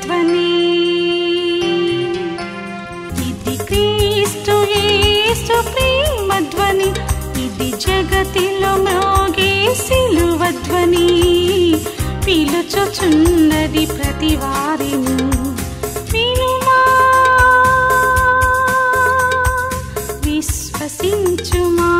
ధ్వని. ఇది క్రీస్తు యేసు ప్రేమ ధ్వని, ఇది జగతిలో మ్రోగే సిలువ ధ్వని. పిలుచుచున్నది ప్రతి వారిని, వినుమా విశ్వసించుమా.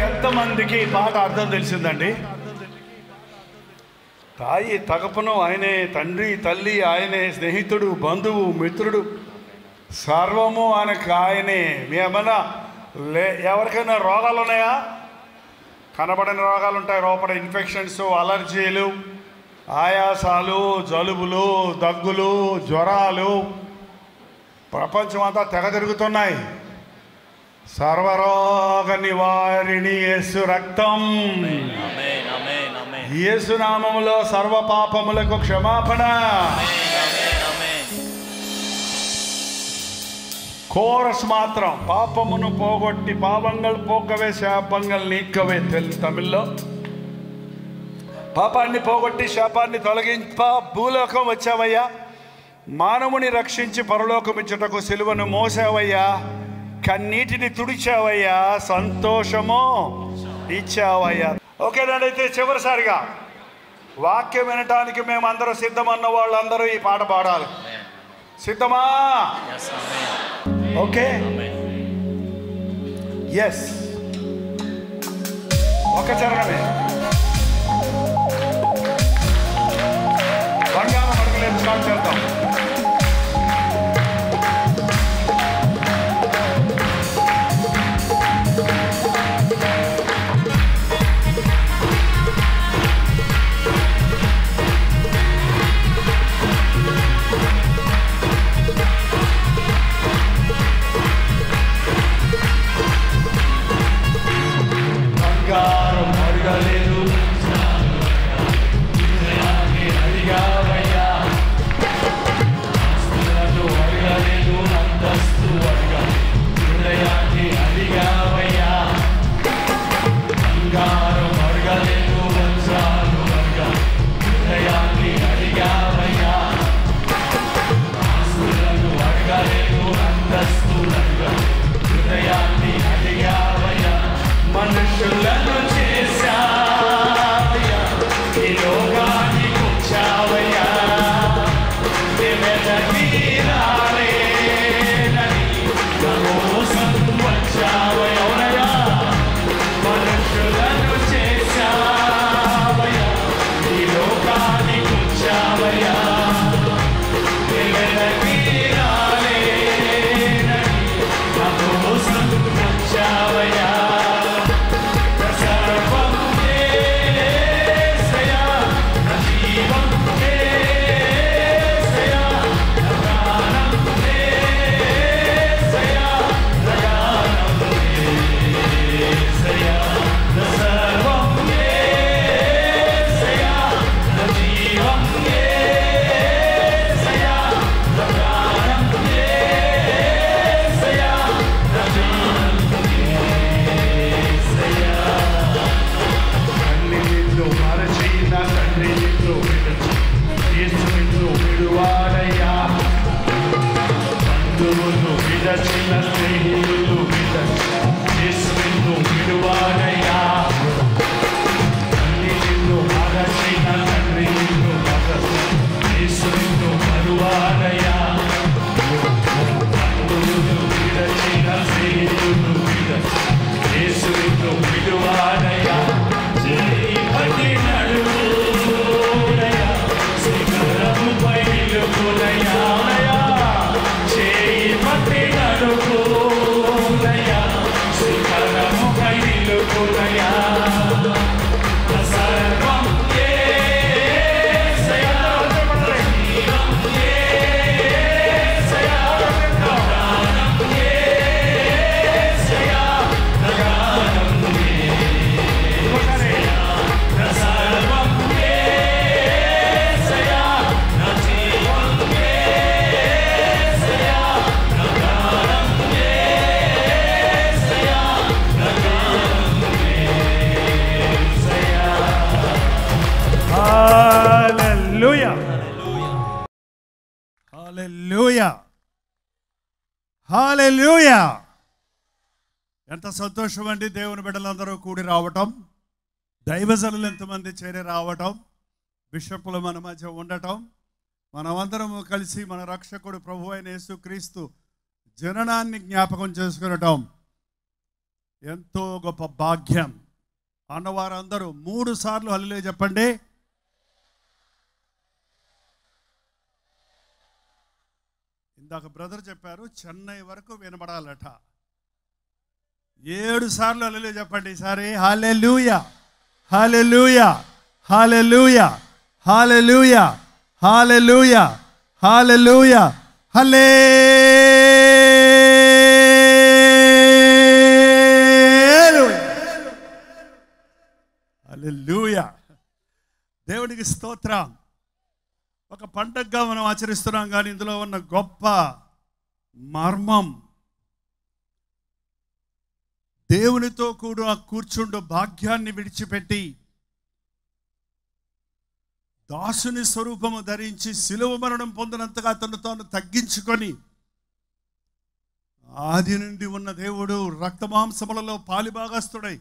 ఎంతమందికి పాట అర్థం తెలిసిందండి? తాయి తగపను ఆయనే, తండ్రి తల్లి ఆయనే, స్నేహితుడు బంధువు మిత్రుడు సర్వము ఆయనకు ఆయనే. ఏమన్నా ఎవరికైనా రోగాలు ఉన్నాయా? కనబడని రోగాలు ఉంటాయి. లోపల ఇన్ఫెక్షన్స్, అలర్జీలు, ఆయాసాలు, జలుబులు, దగ్గులు, జ్వరాలు ప్రపంచం అంతా తెగ తిరుగుతున్నాయి. సర్వరోగ నివారిణి యేసు రక్తం, యేసు నామములో సర్వ పాపములకు క్షమాపణ. కోరస్ మాత్రం పాపమును పోగొట్టి పాపంగల్ పోకవే శాపంగల్ నీక్కవే. తమిళ్లో పాపాన్ని పోగొట్టి శాపాన్ని తొలగింప భూలోకం వచ్చావయ్యా, మానవుని రక్షించి పరలోకం ఇచ్చుటకు సిలువను మోసావయ్యా, కన్నీటిని తుడిచావయ్యా, సంతోషము ఇచ్చావయ్యా. ఓకేనండి, అయితే చివరిసారిగా వాక్యం వినటానికి మేము అందరూ సిద్ధమన్న వాళ్ళందరూ ఈ పాట పాడాలి. సిద్ధమా? Okay, yes. ఒక చరణమే. బంగారం అడగలేదు, స్టార్ట్ చేద్దాం. హల్లెలూయా. ఎంత సంతోషం అండి, దేవుని బిడ్డలందరూ కూడి రావటం, దైవజనులు ఎంతమంది చేరి రావటం, బిషపులు మన మధ్య ఉండటం, మనమందరము కలిసి మన రక్షకుడు ప్రభు అయిన యేసుక్రీస్తు జననాన్ని జ్ఞాపకం చేసుకునటం ఎంతో గొప్ప భాగ్యం. అన్నవారందరూ 3 సార్లు హల్లెలూయా చెప్పండి. ఇందాక బ్రదర్ చెప్పారు చెన్నై వరకు వినబడాలట. 7 సార్లు హల్లెలూయా చెప్పండి ఈసారి. హల్లెలూయా, హల్లెలూయా, హల్లెలూయా, హల్లెలూయా, హల్లెలూయా, హల్లెలూయా, హల్లెలూయా, హల్లెలూయా. దేవునికి స్తోత్రం. ఒక పండగగా మనం ఆచరిస్తున్నాం, కానీ ఇందులో ఉన్న గొప్ప మర్మం, దేవునితో కూడా కూర్చుండు భాగ్యాన్ని విడిచిపెట్టి దాసుని స్వరూపము ధరించి శిలువ మరణం పొందినంతగా తను తాను తగ్గించుకొని ఆది నుండి ఉన్న దేవుడు రక్తమాంసములలో పాలిభాగస్తుడై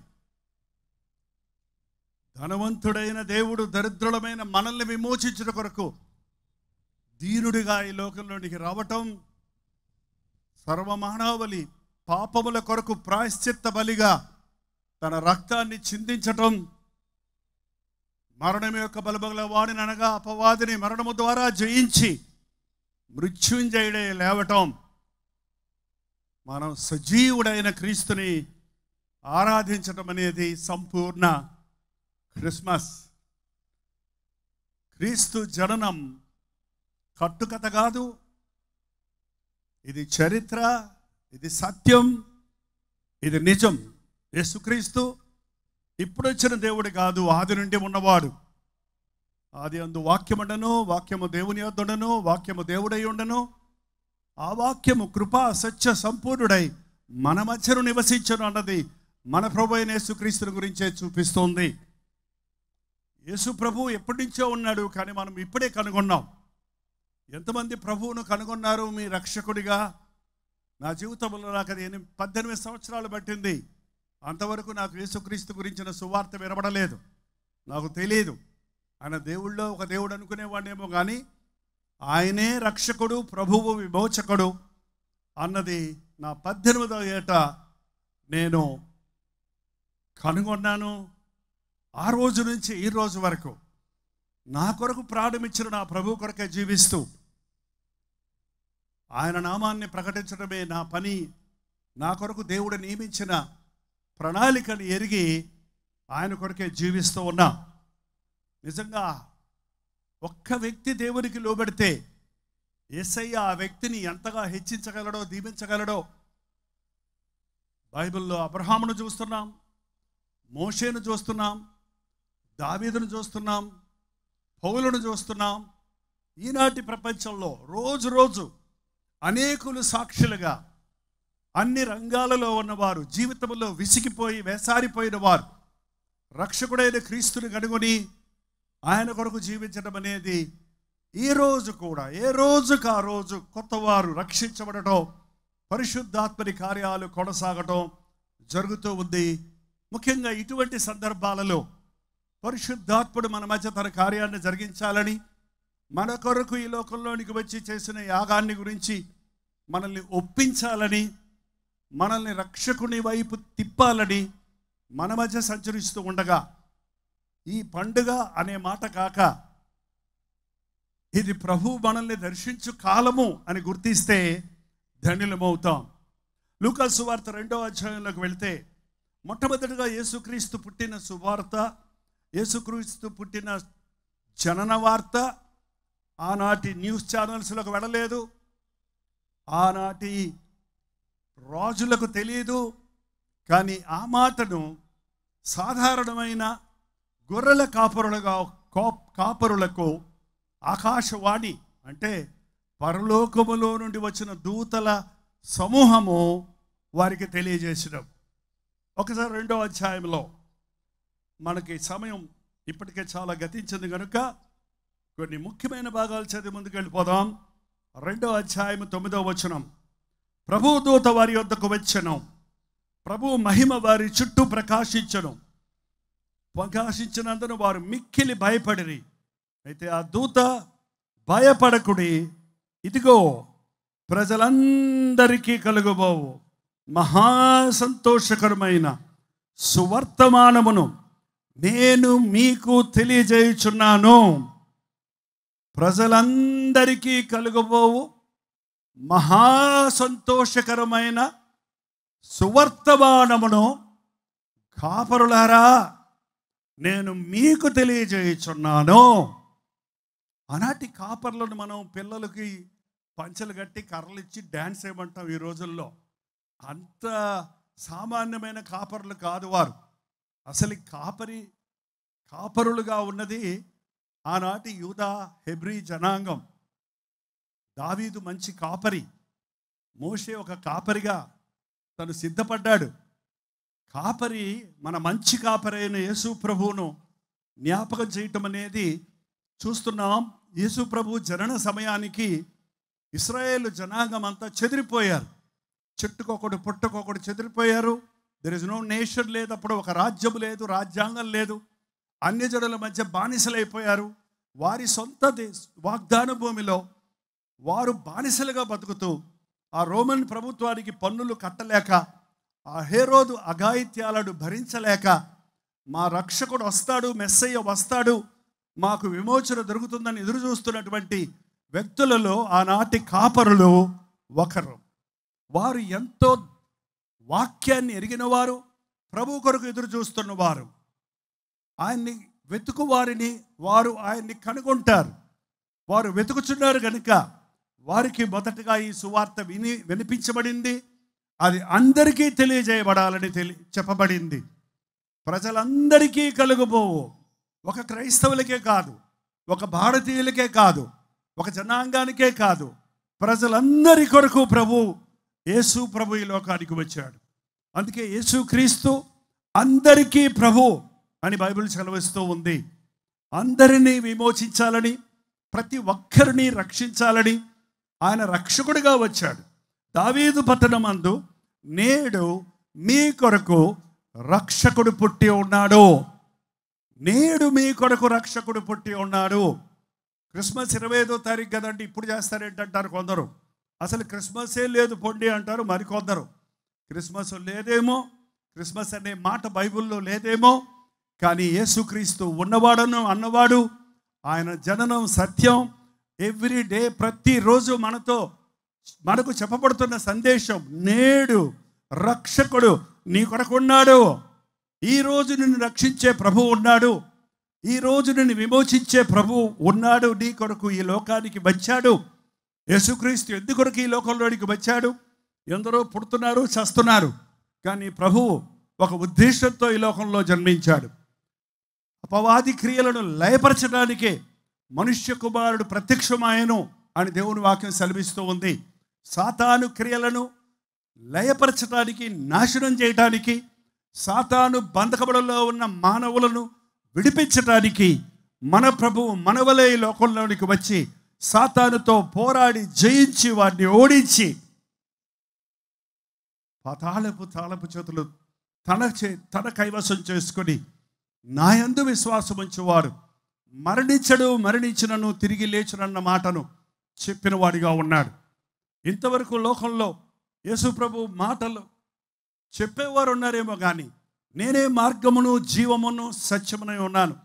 ధనవంతుడైన దేవుడు దరిద్రులమైన మనల్ని విమోచించుట కొరకు దీనుడిగా ఈ లోకంలోనికి రావటం, సర్వమానవాళి పాపముల కొరకు ప్రాయశ్చిత్త బలిగా తన రక్తాన్ని చిందించటం, మరణం యొక్క బలబగల వాడిని అనగా అపవాదిని మరణము ద్వారా జయించి మృత్యుంజయుడే లేవటం, మనం సజీవుడైన క్రీస్తుని ఆరాధించటం అనేది సంపూర్ణ క్రిస్మస్. క్రీస్తు జననం కట్టుకథ కాదు, ఇది చరిత్ర, ఇది సత్యం, ఇది నిజం. యేసుక్రీస్తు ఇప్పుడు వచ్చిన దేవుడు కాదు, ఆది నుండి ఉన్నవాడు. ఆది అందు వాక్యముండను, వాక్యము దేవుని యొద్దను, వాక్యము దేవుడై ఉండను, ఆ వాక్యము కృపా సత్య సంపూర్ణుడై మన మధ్యను నివసించను అన్నది మన ప్రభు అయిన యేసుక్రీస్తుని గురించే చూపిస్తోంది. యేసు ప్రభు ఎప్పటి నుంచో ఉన్నాడు, కానీ మనం ఇప్పుడే కనుగొన్నాం. ఎంతమంది ప్రభువును కనుగొన్నారు మీ రక్షకుడిగా? నా జీవితంలో నాకు అది 18 సంవత్సరాలు పట్టింది. అంతవరకు నాకు యేసుక్రీస్తు గురించిన సువార్త వినబడలేదు, నాకు తెలియదు. ఆయన దేవుళ్ళో ఒక దేవుడు అనుకునేవాడేమో, కానీ ఆయనే రక్షకుడు, ప్రభువు, విమోచకుడు అన్నది నా 18వ ఏట నేను కనుగొన్నాను. ఆ రోజు నుంచి ఈ రోజు వరకు నా కొరకు ప్రాణమిచ్చిన నా ప్రభు కొరకే జీవిస్తూ ఆయన నామాన్ని ప్రకటించడమే నా పని. నా కొరకు దేవుడు నియమించిన ప్రణాళికను ఎరిగి ఆయన కొరకే జీవిస్తూ ఉన్నా. నిజంగా ఒక్క వ్యక్తి దేవునికి లోబడితే యేసయ్య ఆ వ్యక్తిని ఎంతగా హెచ్చించగలడో, దీవించగలడో. బైబిల్లో అబ్రహామును చూస్తున్నాం, మోషేను చూస్తున్నాం, దావీదును చూస్తున్నాం, పౌలును చూస్తున్నాం. ఈనాటి ప్రపంచంలో రోజు రోజు అనేకులు సాక్షులుగా అన్ని రంగాలలో ఉన్నవారు, జీవితంలో విసిగిపోయి వేసారిపోయిన వారు రక్షకుడైన క్రీస్తుని కనుగొని ఆయన కొరకు జీవించడం అనేది ఈ రోజు కూడా, ఏ రోజుకు ఆ రోజు కొత్తవారు రక్షించబడటం, పరిశుద్ధాత్మని కార్యాలు కొనసాగటం జరుగుతూ ఉంది. ముఖ్యంగా ఇటువంటి సందర్భాలలో పరిశుద్ధాత్ముడు మన మధ్య తన కార్యాన్ని జరిగించాలని, మన కొరకు ఈ లోకంలోనికి వచ్చి చేసిన యాగాన్ని గురించి మనల్ని ఒప్పించాలని, మనల్ని రక్షకుని వైపు తిప్పాలని మన మధ్య సంచరిస్తూ ఉండగా, ఈ పండుగ అనే మాట కాక ఇది ప్రభు మనల్ని దర్శించు కాలము అని గుర్తిస్తే ధన్యులమవుతాం. లూకా సువార్త 2వ అధ్యాయంలోకి వెళ్తే మొట్టమొదటిగా యేసుక్రీస్తు పుట్టిన సువార్త, యేసుక్రీస్తు పుట్టిన జనన వార్త ఆనాటి న్యూస్ ఛానల్స్లోకి వెళ్ళలేదు, ఆనాటి రాజులకు తెలియదు. కానీ ఆ మాటను సాధారణమైన గొర్రెల కాపరులకు ఆకాశవాణి అంటే పరలోకములో నుండి వచ్చిన దూతల సమూహము వారికి తెలియజేసడం. ఒకసారి 2వ అధ్యాయంలో, మనకి సమయం ఇప్పటికే చాలా గతించింది కనుక కొన్ని ముఖ్యమైన భాగాలు చదివి ముందుకు వెళ్ళిపోదాం. 2వ అధ్యాయం 9వ వచనం. ప్రభు దూత వారి యొద్దకు వచ్చెను, ప్రభు మహిమ వారి చుట్టూ ప్రకాశించినందున వారు మిక్కిలి భయపడిరి. అయితే ఆ దూత, భయపడకుడి, ఇదిగో ప్రజలందరికీ కలుగబోవు మహాసంతోషకరమైన సువర్తమానమును నేను మీకు తెలియజేయుచున్నాను. ప్రజలందరికీ కలుగబోవు మహా సంతోషకరమైన సువర్తమానమును కాపరులారా నేను మీకు తెలియజేయుచున్నాను. ఆనాటి కాపర్లను మనం పిల్లలకి పంచలు కట్టి కర్రలు ఇచ్చి డ్యాన్స్ వేయమంటాం ఈ రోజుల్లో. అంత సామాన్యమైన కాపరులు కాదు వారు. అసలు కాపరులుగా ఉన్నది ఆనాటి యూదా హెబ్రీ జనాంగం. దావీదు మంచి కాపరి, మోషే ఒక కాపరిగా తను సిద్ధపడ్డాడు. కాపరి మన మంచి కాపరైన యేసు ప్రభువును జ్ఞాపకం చేయటం అనేది చూస్తున్నాం. యేసు ప్రభు జనన సమయానికి ఇశ్రాయేలు జనాంగం అంతా చెదిరిపోయారు. చెట్టుకొకడు పుట్టకొకడు చెదిరిపోయారు. దెర్ ఇస్ నో నేషన్ లేదు, అప్పుడు ఒక రాజ్యం లేదు, రాజ్యాంగం లేదు. అన్యజనుల మధ్య బానిసలైపోయారు. వారి సొంత వాగ్దాన భూమిలో వారు బానిసలుగా బతుకుతూ ఆ రోమన్ ప్రభుత్వానికి పన్నులు కట్టలేక, ఆ హేరోదు అఘాయిత్యాలను భరించలేక, మా రక్షకుడు వస్తాడు, మెస్సయ్య వస్తాడు, మాకు విమోచన దొరుకుతుందని ఎదురు చూస్తున్నటువంటి వ్యక్తులలో ఆనాటి కాపరులు ఒకరు. వారు ఎంతో వాక్యాన్ని ఎరిగిన వారు, ప్రభు కొరకు ఎదురు చూస్తున్నవారు. ఆయన్ని వెతుకు వారిని వారు ఆయన్ని కనుగొంటారు. వారు వెతుకుచున్నారు కనుక వారికి మొదటగా ఈ సువార్త వినిపించబడింది. అది అందరికీ తెలియజేయబడాలని చెప్పబడింది. ప్రజలందరికీ కలుగుబోవు, ఒక క్రైస్తవులకే కాదు, ఒక భారతీయులకే కాదు, ఒక జనాంగానికే కాదు, ప్రజలందరి కొరకు యేసు ప్రభు ఈ లోకానికి వచ్చాడు. అందుకే యేసుక్రీస్తు అందరికీ ప్రభు అని బైబిల్ సెలవిస్తూ ఉంది. అందరినీ విమోచించాలని, ప్రతి ఒక్కరిని రక్షించాలని ఆయన రక్షకుడిగా వచ్చాడు. దావీదు పట్టణమందు నేడు మీ కొరకు రక్షకుడు పుట్టి ఉన్నాడు. నేడు మీ కొరకు రక్షకుడు పుట్టి ఉన్నాడు. క్రిస్మస్ 25వ తారీఖు కదండి, ఇప్పుడు చేస్తారేంటంటారు కొందరు. అసలు క్రిస్మసే లేదు పొండి అంటారు మరికొందరు. క్రిస్మస్ లేదేమో, క్రిస్మస్ అనే మాట బైబిల్లో లేదేమో, కానీ యేసుక్రీస్తు ఉన్నవాడను అన్నవాడు. ఆయన జననం సత్యం. ఎవ్రీ డే, ప్రతిరోజు మనకు చెప్పబడుతున్న సందేశం, నేడు రక్షకుడు నీ కొరకు ఉన్నాడు. ఈరోజు నిన్ను రక్షించే ప్రభు ఉన్నాడు. ఈరోజు నిన్ను విమోచించే ప్రభు ఉన్నాడు. నీ కొరకు ఈ లోకానికి వచ్చాడు. యేసుక్రీస్తు ఎందుకొరకు ఈ లోకంలోనికి వచ్చాడు? ఎందరో పుడుతున్నారు, చస్తున్నారు, కానీ ప్రభువు ఒక ఉద్దేశంతో ఈ లోకంలో జన్మించాడు. అపవాది క్రియలను లయపరచడానికే మనుష్య కుమారుడు ప్రత్యక్షమాయను అని దేవుని వాక్యం సెలవిస్తూ ఉంది. సాతాను క్రియలను లయపరచడానికి, నాశనం చేయడానికి, సాతాను బంధకములలో ఉన్న మానవులను విడిపించడానికి మన ప్రభువు మనవలే ఈ లోకంలోనికి వచ్చి సాతానుతో పోరాడి జయించి వారిని ఓడించి తాళపు చేతులు తన కైవసం చేసుకొని నా యందు విశ్వాసం ఉంచువారు మరణించినను తిరిగి లేచునన్న మాటను చెప్పిన వాడిగా ఉన్నాడు. ఇంతవరకు లోకంలో యేసు ప్రభు మాటలు చెప్పేవారు ఉన్నారేమో కానీ, నేనే మార్గమును జీవమును సత్యమునై ఉన్నాను,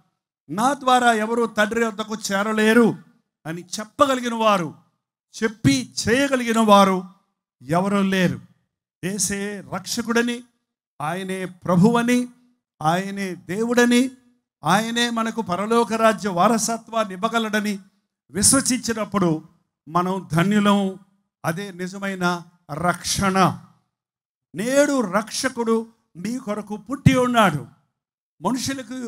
నా ద్వారా ఎవరు తండ్రి వద్దకు చేరలేరు అని చెప్పగలిగిన వారు, చెప్పి చేయగలిగిన వారు ఎవరూ లేరు. యేసే రక్షకుడని, ఆయనే ప్రభువని, ఆయనే దేవుడని, ఆయనే మనకు పరలోక రాజ్య వారసత్వాన్ని ఇవ్వగలడని విశ్వసించినప్పుడు మనం ధన్యులం. అదే నిజమైన రక్షణ. నేడు రక్షకుడు మీ కొరకు పుట్టి ఉన్నాడు. మనుషులకు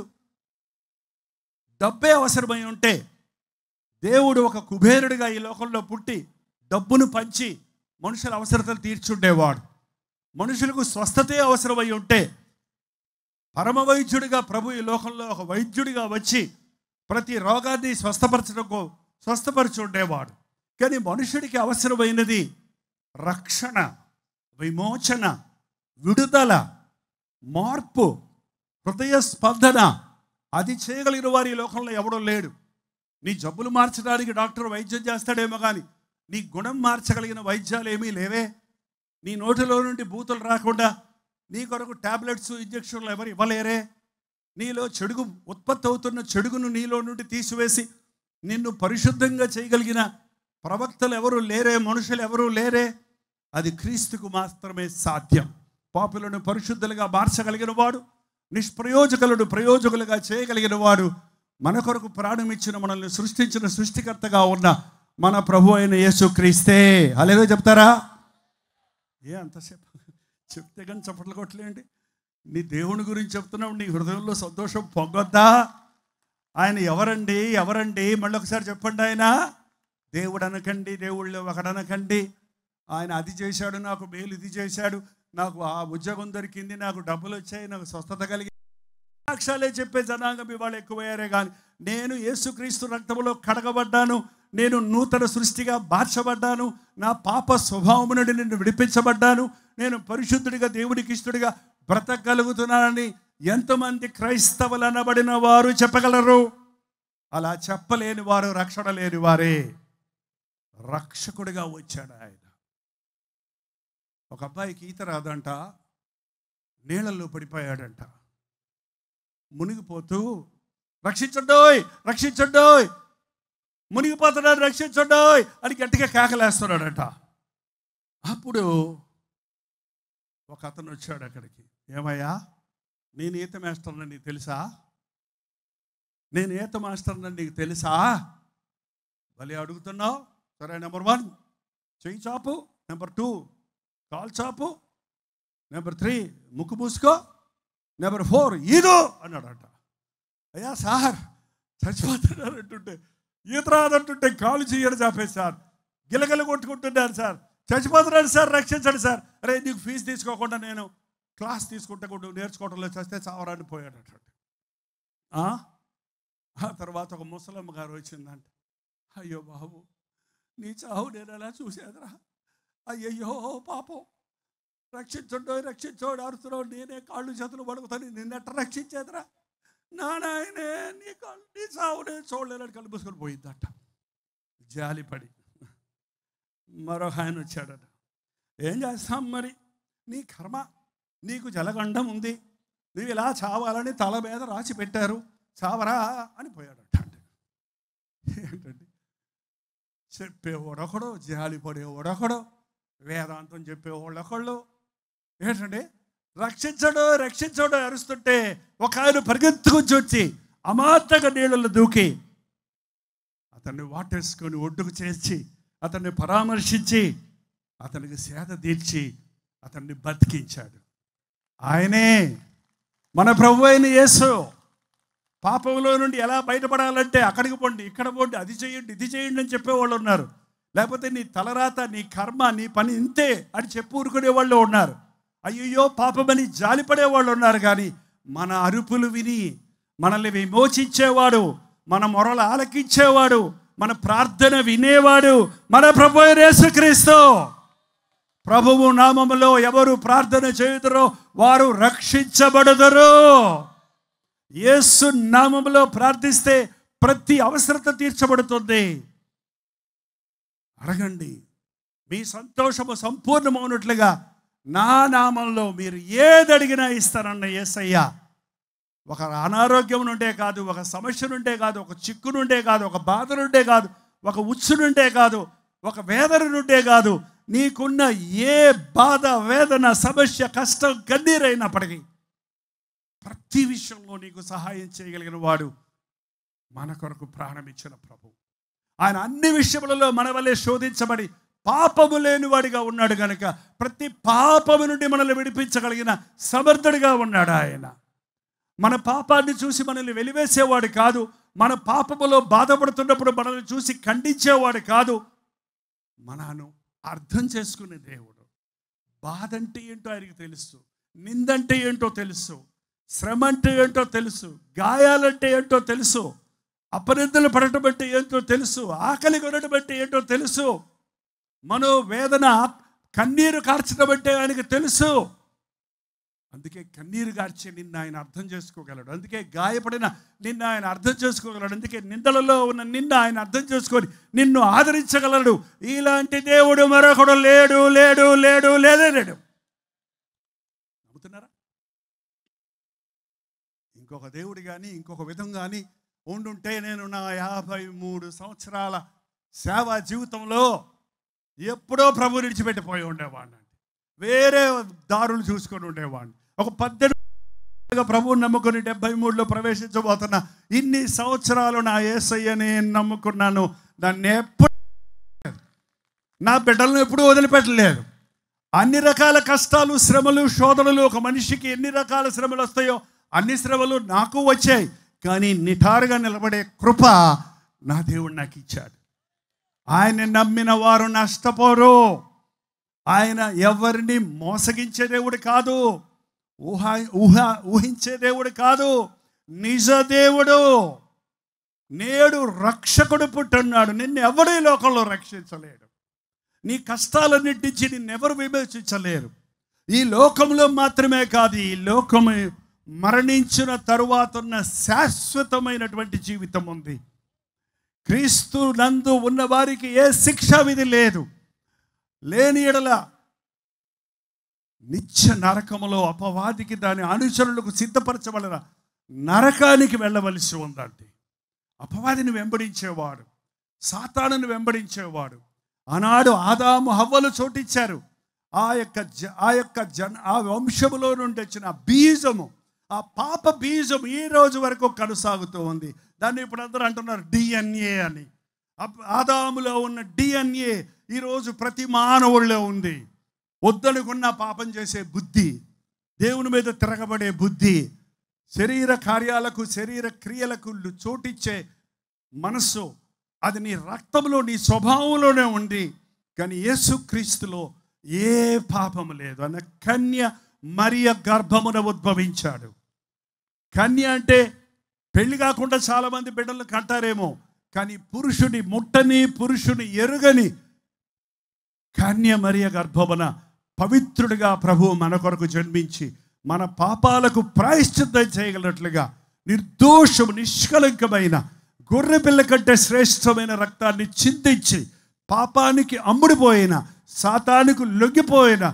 డబ్బే అవసరమై ఉంటే దేవుడు ఒక కుబేరుడిగా ఈ లోకంలో పుట్టి డబ్బును పంచి మనుషుల అవసరతలు తీర్చుండేవాడు. మనుషులకు స్వస్థతే అవసరమై ఉంటే పరమ వైద్యుడిగా ప్రభు ఈ లోకంలో ఒక వైద్యుడిగా వచ్చి ప్రతి రోగాన్ని స్వస్థపరచు ఉండేవాడు. కానీ మనుషుడికి అవసరమైనది రక్షణ, విమోచన, విడుదల, మార్పు, హృదయ స్పందన. అది చేయగలిగిన వారు ఈ లోకంలో ఎవడో లేడు. నీ జబ్బులు మార్చడానికి డాక్టర్ వైద్యం చేస్తాడేమో కానీ నీ గుణం మార్చగలిగిన వైద్యాలు ఏమీ లేవే. నీ నోటిలో నుండి బూతులు రాకుండా నీ కొరకు టాబ్లెట్స్, ఇంజక్షన్లు ఎవరు ఇవ్వలేరే. నీలో ఉత్పత్తి అవుతున్న చెడుగును నీలో నుండి తీసివేసి నిన్ను పరిశుద్ధంగా చేయగలిగిన ప్రవక్తలు ఎవరు లేరే, మనుషులు ఎవరు లేరే. అది క్రీస్తుకు మాత్రమే సాధ్యం. పాపులను పరిశుద్ధులుగా మార్చగలిగిన వాడు, నిష్ప్రయోజకులను ప్రయోజకులుగా చేయగలిగిన వాడు, మన కొరకు ప్రాణం ఇచ్చిన, మనల్ని సృష్టించిన సృష్టికర్తగా ఉన్న మన ప్రభు అయిన యేసుక్రీస్తే. హల్లెలూయా చెప్తారా? అంతసేపు చెప్తే కానీ చప్పట్లు కొట్టలేండి. నీ దేవుని గురించి చెప్తున్నావు, నీ హృదయంలో సంతోషం పొంగొద్దా? ఆయన ఎవరండి, ఎవరండి? మళ్ళీ ఒకసారి చెప్పండి. ఆయన దేవుడు అనకండి, దేవుళ్ళు ఒకడనకండి. ఆయన అది చేశాడు, నాకు మేలు ఇది చేశాడు, నాకు ఆ ఉద్యోగం దొరికింది, నాకు డబ్బులు వచ్చాయి, నాకు స్వస్థత కలిగి సాక్ష్యాలే చెప్పే జనాంగం ఇవాళ ఎక్కువయ్యారే. కానీ నేను యేసుక్రీస్తు రక్తములో కడగబడ్డాను, నేను నూతన సృష్టిగా మార్చబడ్డాను, నా పాప స్వభావం నుండి నేను విడిపించబడ్డాను, నేను పరిశుద్ధుడిగా దేవుడికి ఇష్టడిగా బ్రతకగలుగుతున్నానని ఎంతమంది క్రైస్తవులు అనబడిన వారు చెప్పగలరు? అలా చెప్పలేని వారు రక్షణ లేని వారే. రక్షకుడిగా వచ్చాడు ఆయన. ఒక అబ్బాయికి ఈత రాదంట, నీళ్ళల్లో పడిపోయాడంట. మునిగిపోతూ రక్షించండోయ్, రక్షించండోయ్, మునిగిపోతున్నాడు, రక్షించండోయ్ అని గట్టిగా కేకలేస్తున్నాడంట. అప్పుడు ఒక అతను వచ్చాడు అక్కడికి. ఏమయ్యా, నేను ఈత మాస్టర్ని నీకు తెలుసా? నేను ఈత మాస్టర్ని నీకు తెలుసా? భలే అడుగుతున్నావు. సరే, నెంబర్ 1 చెయ్యి చాపు, నెంబర్ 2 కాల్ చాపు, నెంబర్ 3 ముక్కు మూసుకో, నెంబర్ 4 ఈదు అన్నాడట. అయ్యా సార్, చచ్చిపోతున్నారు అంటుంటే, ఈత రాదంటుంటే కాలు చేయడం చాపేది సార్, గిలగిల కొట్టుకుంటున్నారు సార్, చచ్చిపోతున్నాడు సార్, రక్షించండి సార్. అరే, నీకు ఫీజు తీసుకోకుండా నేను క్లాస్ తీసుకుంటే కూడా నేర్చుకోవడంలో చేస్తే చావరాన్ని పోయాడట. ఆ తర్వాత ఒక ముసలమ్మ గారు వచ్చిందంట. అయ్యో బాబు, నీ చావు నేను ఎలా చూసేదిరా, అయ్యయ్యో పాపం, రక్షించండో రక్షించోడు అరుతున్నావు, నేనే కాళ్ళు చేతులు పడుకుతాను, నిన్నెట్ట రక్షించేదిరా నాయనే, నీ కాళ్ళు నీ చావు నేను చూడలేదని కళ్ళు మూసుకొని పోయిందట. జాలిపడి మరొక ఆయన వచ్చాడట. ఏం చేస్తాం మరి, నీ కర్మ, నీకు జలగండం ఉంది, నువ్వు ఇలా చావాలని తల మీద రాసి పెట్టారు, చావరా అని పోయాడట. ఏంటండి, చెప్పేవాడొకడు, జాలిపడేవాడొకడు, వేదాంతం చెప్పేవాళ్ళు ఒకళ్ళు. ఏంటండి, రక్షించడు రక్షించడు అరుస్తుంటే ఒక ఆయన పరిగెత్తుకొచ్చి వచ్చి అమాంతంగా నీళ్ళలో దూకి అతన్ని వాటేసుకొని ఒడ్డుకు చేర్చి అతన్ని పరామర్శించి అతనికి సేద తీర్చి అతన్ని బతికించాడు. ఆయనే మన ప్రభు అయిన యేసు. పాపంలో నుండి ఎలా బయటపడాలంటే అక్కడికి పోండి, ఇక్కడ పోండి, అది చేయండి, ఇది చేయండి అని చెప్పేవాళ్ళు ఉన్నారు. లేకపోతే నీ తలరాత, నీ కర్మ, నీ పని ఇంతే అని చెప్పు ఊరుకునే వాళ్ళు ఉన్నారు. అయ్యయ్యో పాపమని జాలిపడే వాళ్ళు ఉన్నారు. కానీ మన అరుపులు విని మనల్ని విమోచించేవాడు, మన మొరలు ఆలకించేవాడు, మన ప్రార్థన వినేవాడు మన ప్రభువు యేసుక్రీస్తు. ప్రభువు నామములో ఎవరు ప్రార్థన చేయుదురో వారు రక్షించబడుదురు. యేసు నామములో ప్రార్థిస్తే ప్రతి అవసరత తీర్చబడుతుంది. అడగండి, మీ సంతోషము సంపూర్ణమవునట్లుగా నా నామంలో మీరు ఏది అడిగినా ఇస్తానన్న యేసయ్య. ఒక అనారోగ్యం నుండే కాదు, ఒక సమస్య నుండే కాదు, ఒక చిక్కు నుండే కాదు, ఒక బాధ నుండే కాదు, ఒక ఉచ్చు నుండే కాదు, ఒక వేదన నుండే కాదు, నీకున్న ఏ బాధ, వేదన, సమస్య, కష్టం, కన్నీరైనప్పటికీ ప్రతి విషయంలో నీకు సహాయం చేయగలిగిన వాడు మన కొరకు ప్రాణం ఇచ్చిన ప్రభు. ఆయన అన్ని విషయములలో మన వల్లే శోధించబడి పాపము లేనివాడిగా ఉన్నాడు కనుక ప్రతి పాపము నుండి మనల్ని విడిపించగలిగిన సమర్థుడిగా ఉన్నాడు ఆయన. మన పాపాన్ని చూసి మనల్ని వెలివేసేవాడు కాదు, మన పాపములో బాధపడుతున్నప్పుడు మనల్ని చూసి ఖండించేవాడు కాదు, మనను అర్థం చేసుకునే దేవుడు. బాధ అంటే ఏంటో ఆయనకి తెలుసు, నిందంటే ఏంటో తెలుసు, శ్రమ అంటే ఏంటో తెలుసు, గాయాలంటే ఏంటో తెలుసు, అపనిందలు పడటం అంటే ఏంటో తెలుసు, ఆకలి కొనడం అంటే ఏంటో తెలుసు, మనోవేదన కన్నీరు కార్చడం అంటే ఆయనకు తెలుసు. అందుకే కన్నీరు కార్చే నిన్ను ఆయన అర్థం చేసుకోగలడు. అందుకే గాయపడిన నిన్ను ఆయన అర్థం చేసుకోగలడు. అందుకే నిందలలో ఉన్న నిన్ను ఆయన అర్థం చేసుకొని నిన్ను ఆదరించగలడు. ఇలాంటి దేవుడు మరొకడు లేడు, లేడు, లేడు, లేదే లేడు. నమ్ముతున్నారా? ఇంకొక దేవుడు కానీ ఇంకొక విధం కానీ ఉండుంటే నేను నా 53 సంవత్సరాల సేవా జీవితంలో ఎప్పుడో ప్రభు విడిచిపెట్టిపోయి ఉండేవాడిని, వేరే దారులు చూసుకొని ఉండేవాడిని. ఒక 18 ప్రభువుని నమ్ముకొని 73లో ప్రవేశించబోతున్నా. ఇన్ని సంవత్సరాలు నా యేసయ్యని నమ్ముకున్నాను. దాన్ని ఎప్పుడు, నా బిడ్డలను ఎప్పుడూ వదిలిపెట్టలేదు. అన్ని రకాల కష్టాలు, శ్రమలు, శోధనలు, ఒక మనిషికి ఎన్ని రకాల శ్రమలు వస్తాయో అన్ని శ్రమలు నాకు వచ్చాయి. కానీ నిటారుగా నిలబడే కృప నా దేవుడు నాకు ఇచ్చాడు. ఆయన నమ్మిన వారు నష్టపోరు. ఆయన ఎవరిని మోసగించే దేవుడు కాదు, ఊహించే దేవుడు కాదు, నిజ దేవుడు. నేడు రక్షకుడు పుట్టున్నాడు. నిన్ను ఎవడు ఈ లోకంలో రక్షించలేడు. నీ కష్టాలన్నింటించి నిన్నెవరు విమోచించలేరు. ఈ లోకంలో మాత్రమే కాదు, ఈ లోకము మరణించిన తరువాత ఉన్న శాశ్వతమైనటువంటి జీవితం ఉంది. క్రీస్తు నందు ఉన్న వారికి ఏ శిక్షా విధి లేదు. లేని ఎడల నిత్య నరకములో అపవాదికి దాని అనుచరులకు సిద్ధపరచబడిన నరకానికి వెళ్ళవలసి ఉందండి. అపవాదిని వెంబడించేవాడు, సాతానుని వెంబడించేవాడు. ఆనాడు ఆదాము హవ్వలు చోటిచ్చారు. ఆ వంశములో నుండి వచ్చిన బీజము, ఆ పాప బీజం ఈ రోజు వరకు కొనసాగుతూ ఉంది. దాన్ని ఇప్పుడు అందరూ అంటున్నారు DNA అని. ఆదాములో ఉన్న DNA ఈరోజు ప్రతి మానవుల్లో ఉంది. వద్దనుకున్న పాపం చేసే బుద్ధి, దేవుని మీద తిరగబడే బుద్ధి, శరీర కార్యాలకు, శరీర క్రియలకు చోటిచ్చే మనస్సు, అది నీ రక్తంలో, నీ స్వభావంలోనే ఉంది. కానీ యేసుక్రీస్తులో ఏ పాపము లేదు. అన్న కన్య మరియ గర్భమున ఉద్భవించాడు. కన్య అంటే పెళ్లి కాకుండా చాలామంది బిడ్డలు కంటారేమో, కానీ పురుషుని ముట్టని, పురుషుని ఎరుగని కన్య మరియ గర్భమున పవిత్రుడిగా ప్రభువు మన కొరకు జన్మించి మన పాపాలకు ప్రాయశ్చిత్తం చేయగలట్లుగా నిర్దోషము, నిష్కలంకమైన గొర్రె పిల్ల కంటే శ్రేష్టమైన రక్తాన్ని చిందించి పాపానికి అమ్ముడిపోయిన, సాతానుకు లొంగిపోయిన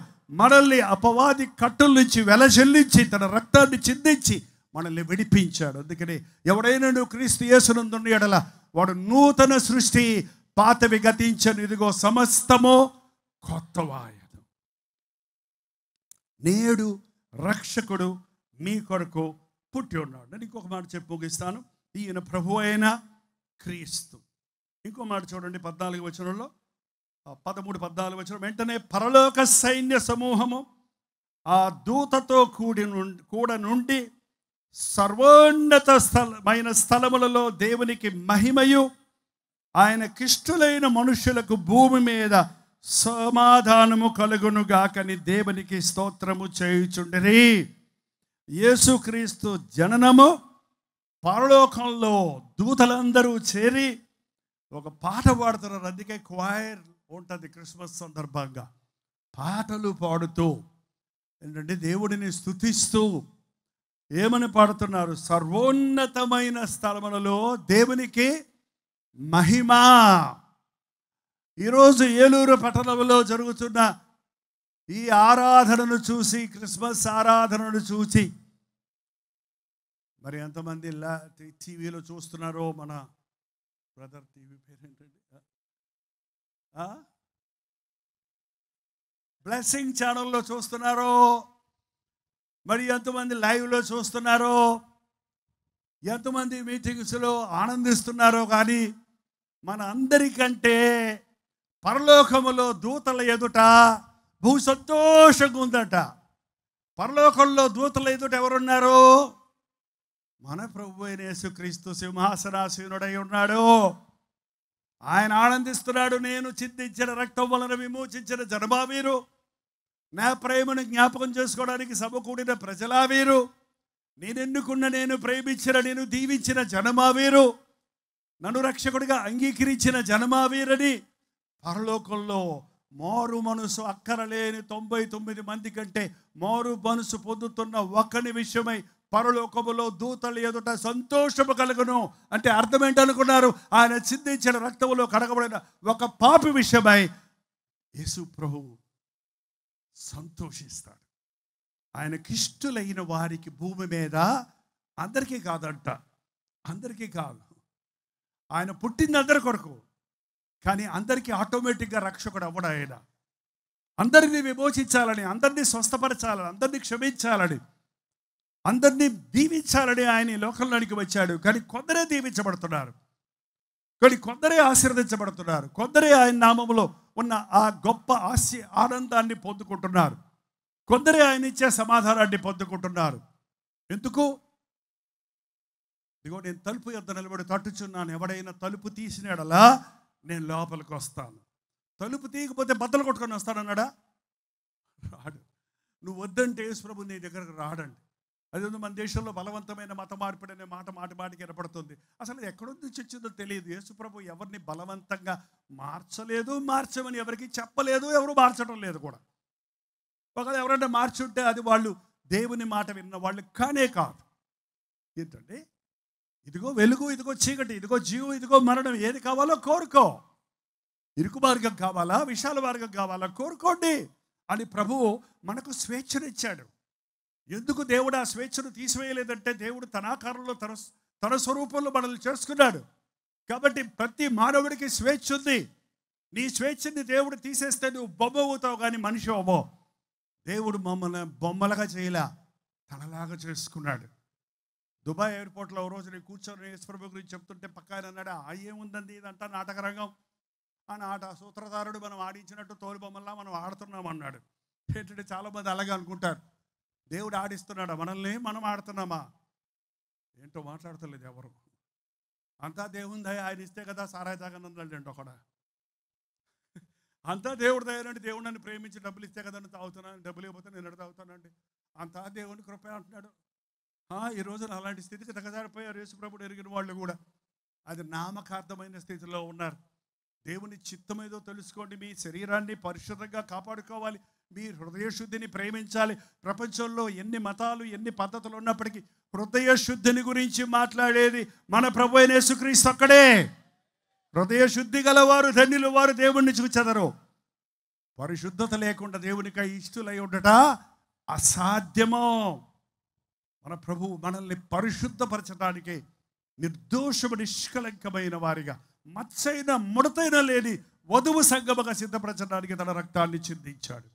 మనల్ని అపవాది కట్టుల నుంచి వెలచెల్లించి తన రక్తాన్ని చిందించి మనల్ని విడిపించాడు. అందుకని ఎవడైనా నువ్వు క్రీస్తు యేసునందున్న ఎడల వాడు నూతన సృష్టి, పాతవి గతించను, ఇదిగో సమస్తము కొత్తవాయను. నేడు రక్షకుడు మీ కొరకు పుట్టి ఉన్నాడు. నేను ఇంకొక మాట చెప్పి ముగిస్తాను. ఈయన ప్రభు అయిన క్రీస్తు. ఇంకో మాట చూడండి, 14 వచనంలో, 13-14 వచనం. వెంటనే పరలోక సైన్య సమూహము ఆ దూతతో కూడా నుండి సర్వోన్నత స్థలములలో దేవునికి మహిమయు ఆయన కిష్టులైన మనుషులకు భూమి మీద సమాధానము కలుగునుగాకని దేవునికి స్తోత్రము చేయుచుండిరి. యేసుక్రీస్తు జననము పరలోకంలో దూతలందరూ చేరి ఒక పాట పాడుతున్నారు. అందుకే క్వైర్ ఉంటుంది క్రిస్మస్ సందర్భంగా, పాటలు పాడుతూ ఏంటంటే దేవుడిని స్తుతిస్తూ ఏమని పాడుతున్నారు? సర్వోన్నతమైన స్థలములలో దేవునికి మహిమ. ఈరోజు ఏలూరు పట్టణంలో జరుగుతున్న ఈ ఆరాధనను చూసి, క్రిస్మస్ ఆరాధనను చూసి, మరి ఎంతమంది టీవీలో చూస్తున్నారో, మన బ్రదర్ టీవీ పేరేంటండి, బ్లెస్సింగ్ ఛానల్లో చూస్తున్నారో, మరి ఎంతమంది లైవ్లో చూస్తున్నారో, ఎంతమంది మీటింగ్స్లో ఆనందిస్తున్నారో, కానీ మన అందరికంటే పరలోకములో దూతల ఎదుట భూ సంతోషంగా ఉందట. పరలోకంలో దూతల ఎదుట ఎవరున్నారు? మన ప్రభు అయిన యేసుక్రీస్తు సింహాసనాసీనుడై ఉన్నాడు. ఆయన ఆనందిస్తున్నాడు. నేను చిందించిన రక్తం వలన విమోచించిన జనమా వీరు, నా ప్రేమను జ్ఞాపకం చేసుకోవడానికి సమకూడిన ప్రజలా వీరు, నేను ఎన్నుకున్న, నేను ప్రేమించిన, నేను దీవించిన జనమా వీరు, నన్ను రక్షకుడిగా అంగీకరించిన జనమా వీరని పరలోకంలో మారు మనసు అక్కరలేని 99 మంది కంటే మారు మనసు పొందుతున్న ఒక్కని విషయమై పరలోకములో దూతల ఎదుట సంతోషము కలుగును. అంటే అర్థం ఏంటనుకున్నారు? ఆయన చిందించిన రక్తములో కడగబడిన ఒక పాపి విషయమై యేసు ప్రభువు సంతోషిస్తాడు. ఆయనకిష్టులైన వారికి భూమి మీద, అందరికీ కాదంట, అందరికీ కాదు, ఆయన పుట్టింది అందరి కొరకు. కానీ అందరికీ ఆటోమేటిక్గా రక్షకుడు అవ్వడు ఆయన. అందరినీ విమోచించాలని, అందరినీ స్వస్థపరచాలని, అందరినీ క్షమించాలని, అందరినీ దీవించాలని ఆయన ఈ లోకంలోనికి వచ్చాడు. కానీ కొందరే దీవించబడుతున్నారు, కానీ కొందరే ఆశీర్వదించబడుతున్నారు, కొందరే ఆయన నామములో ఉన్న ఆ గొప్ప ఆనందాన్ని పొందుకుంటున్నారు, కొందరే ఆయన ఇచ్చే సమాధానాన్ని పొందుకుంటున్నారు. ఎందుకు? ఇదిగో నేను తలుపు యొద్ద నిలబడి తట్టుచున్నాను, ఎవడైనా తలుపు తీసినాడలా నేను లోపలికి వస్తాను. తలుపు తీయకపోతే బద్దలు కొట్టుకొని వస్తాడన్నాడా? రాడు. నువ్వు వద్దంటే యేసు ప్రభు నీ దగ్గరకు రాడండి. అదే మన దేశంలో బలవంతమైన మత మార్పిడి అనే మాట మాటికి వినపడుతుంది. అసలు ఎక్కడి నుంచి వచ్చిందో తెలియదు. యేసు ప్రభు ఎవరిని బలవంతంగా మార్చలేదు, మార్చమని ఎవరికి చెప్పలేదు, ఎవరు మార్చడం లేదు కూడా. ఒకవేళ ఎవరైనా మార్చుంటే అది వాళ్ళు దేవుని మాట విన్న వాళ్ళు కానే కాదు. ఏంటంటే ఇదిగో వెలుగు, ఇదిగో చీకటి, ఇదిగో జీవం, ఇదిగో మరణం, ఏది కావాలో కోరుకో. ఇరుకు మార్గం కావాలా, విశాల మార్గం కావాలా, కోరుకోండి అని ప్రభువు మనకు స్వేచ్ఛనిచ్చాడు. ఎందుకు దేవుడు ఆ స్వేచ్ఛను తీసివేయలేదంటే దేవుడు తన ఆకారంలో తన స్వరూపంలో మనల్ని చేసుకున్నాడు. కాబట్టి ప్రతి మానవుడికి స్వేచ్ఛ ఉంది. నీ స్వేచ్ఛని దేవుడు తీసేస్తే నువ్వు బొమ్మ అవుతావు, కానీ మనిషి అవ్వో. దేవుడు మమ్మల్ని బొమ్మలుగా చేయలే, తనలాగా చేసుకున్నాడు. దుబాయ్ ఎయిర్పోర్ట్లో రోజు నేను కూర్చొని యేసు ప్రభు గురించి చెప్తుంటే పక్కన అన్నాడు, ఏముందండి ఇదంతా నాటకరంగం, ఆ నాట సూత్రధారుడు మనం ఆడించినట్టు తోలు బొమ్మల్లా మనం ఆడుతున్నాం అన్నాడు. ఏంటంటే చాలామంది అలాగే అనుకుంటారు, దేవుడు ఆడిస్తున్నాడా మనల్ని, మనం ఆడుతున్నామా? ఏంటో మాట్లాడతలేదు ఎవరు. అంతా దేవుని దయ, ఆయన ఇస్తే కదా సారాయి తాగనందండి అండి ఒకడ. అంతా దేవుడు దయనండి, దేవుడు నన్ను ప్రేమించి డబ్బులు ఇస్తే కదా తాగుతున్నాను, డబ్బులు ఇవ్వకపోతే నేను ఎడ తాగుతానండి. అంతా దేవుని కృప అంటున్నాడు. ఈ రోజున అలాంటి స్థితికి దిగజారిపోయారు యేసు ప్రభువుని ఎరిగిన వాళ్ళు కూడా. అది నామకార్థమైన స్థితిలో ఉన్నారు. దేవుని చిత్తం ఏదో తెలుసుకోండి. మీ శరీరాన్ని పరిశుద్ధంగా కాపాడుకోవాలి, మీ హృదయశుద్ధిని ప్రేమించాలి. ప్రపంచంలో ఎన్ని మతాలు, ఎన్ని పద్ధతులు ఉన్నప్పటికీ హృదయశుద్ధిని గురించి మాట్లాడేది మన ప్రభు అయిన యేసుక్రీస్తు ఒక్కడే. హృదయశుద్ధి గలవారు ధన్యులు, వారు దేవుణ్ణి చూచెదరు. పరిశుద్ధత లేకుండా దేవునికి ఇష్టలై ఉండట అసాధ్యమో. మన ప్రభువు మనల్ని పరిశుద్ధపరచడానికి నిర్దోషము నిష్కలంకమైన వారిగా, మచ్చైన ముడతైన లేని వధువు సంగమగా సిద్ధపరచడానికి తన రక్తాన్ని చిందించాడు.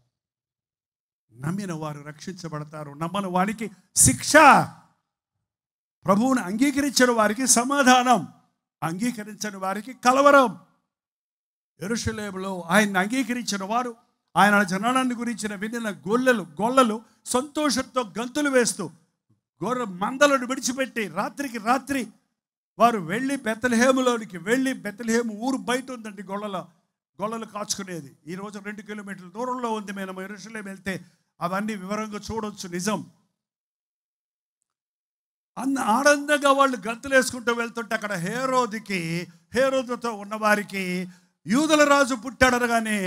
నమ్మిన వారు రక్షించబడతారు, నమ్మని వారికి శిక్ష. ప్రభువుని అంగీకరించిన వారికి సమాధానం, అంగీకరించని వారికి కలవరం. యెరూషలేములో ఆయన్ని అంగీకరించిన వారు, ఆయన జననాన్ని గురించిన వినిన గొల్లలు సంతోషంతో గంతులు వేస్తూ గొర్రె మందలను విడిచిపెట్టి రాత్రికి రాత్రి వారు వెళ్ళి బెత్లెహేములోనికి వెళ్ళి, బెత్లెహేము ఊరు బయట ఉందండి గొల్లలు కాచుకునేది. ఈరోజు 2 కిలోమీటర్ల దూరంలో ఉంది. మేము యెరూషలేము వెళ్తే అవన్నీ వివరంగా చూడవచ్చు. నిజం. ఆనందంగా వాళ్ళు గంతులు వేసుకుంటూ వెళ్తుంటే అక్కడ హేరోదుతో ఉన్నవారికి యూదుల రాజు పుట్టాడనగానే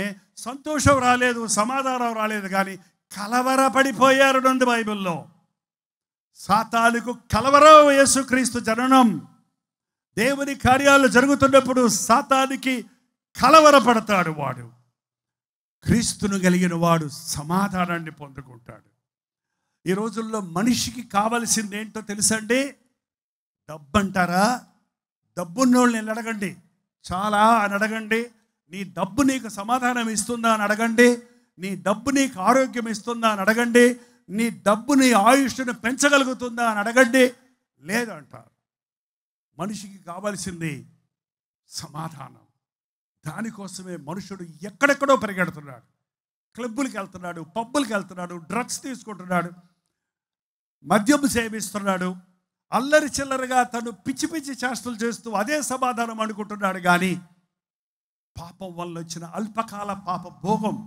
సంతోషం రాలేదు, సమాధానం రాలేదు, కానీ కలవరపడిపోయారు ఉంది బైబిల్లో. సాతానుకు కలవరం యేసుక్రీస్తు జననం. దేవుని కార్యాలు జరుగుతున్నప్పుడు సాతానికి కలవరపడతాడు వాడు. క్రీస్తును కలిగిన వాడు సమాధానాన్ని పొందుకుంటాడు. ఈ రోజుల్లో మనిషికి కావలసింది ఏంటో తెలుసండి? డబ్బు అంటారా? డబ్బున్నోళ్ళని అడగండి, చాలా అని అడగండి. నీ డబ్బు నీకు సమాధానం ఇస్తుందా అని అడగండి. నీ డబ్బు నీకు ఆరోగ్యం ఇస్తుందా అని అడగండి. నీ డబ్బు నీ ఆయుష్ను పెంచగలుగుతుందా అని అడగండి. లేదంటారు. మనిషికి కావాల్సింది సమాధానం. దానికోసమే మనుషుడు ఎక్కడెక్కడో పరిగెడుతున్నాడు. క్లబ్బులకి వెళ్తున్నాడు, పబ్బులకి వెళ్తున్నాడు, డ్రగ్స్ తీసుకుంటున్నాడు, మద్యం సేవిస్తున్నాడు, అల్లరి చిల్లరగా తను పిచ్చి పిచ్చి చేష్టలు చేస్తూ అదే సమాధానం అనుకుంటున్నాడు. కానీ పాపం వల్ల వచ్చిన అల్పకాల పాప భోగం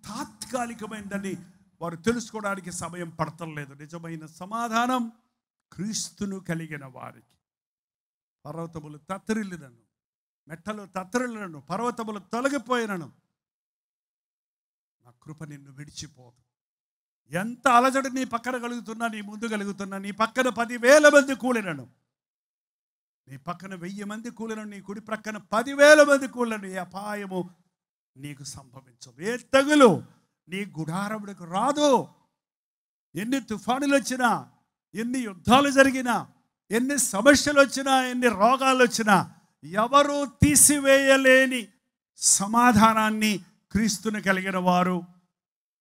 తాత్కాలికమైందని వారు తెలుసుకోవడానికి సమయం పడటం లేదు. నిజమైన సమాధానం క్రీస్తును కలిగిన వారికి. పర్వతములు తత్తరిల్లినను, మెట్టలు తత్తరిల్లినను, పర్వతములు తొలగిపోయినను నా కృప నిన్ను విడిచిపోదు. ఎంత అలజడి నీ పక్కన కలుగుతున్నా, నీ ముందు కలుగుతున్నా, నీ పక్కన 10,000 మంది కూలినను, నీ పక్కన 1000 మంది కూలినను, నీ కుడి ప్రక్కన 10,000 మంది కూలినను, ఏ అపాయము నీకు సంభవించదు, ఏ తెగులు నీ గుడారములకు రాదు. ఎన్ని తుఫానులు వచ్చినా, ఎన్ని యుద్ధాలు జరిగినా, ఎన్ని సమస్యలు వచ్చినా, ఎన్ని రోగాలు వచ్చినా, ఎవరు తీసివేయలేని సమాధానాన్ని క్రీస్తుని కలిగిన వారు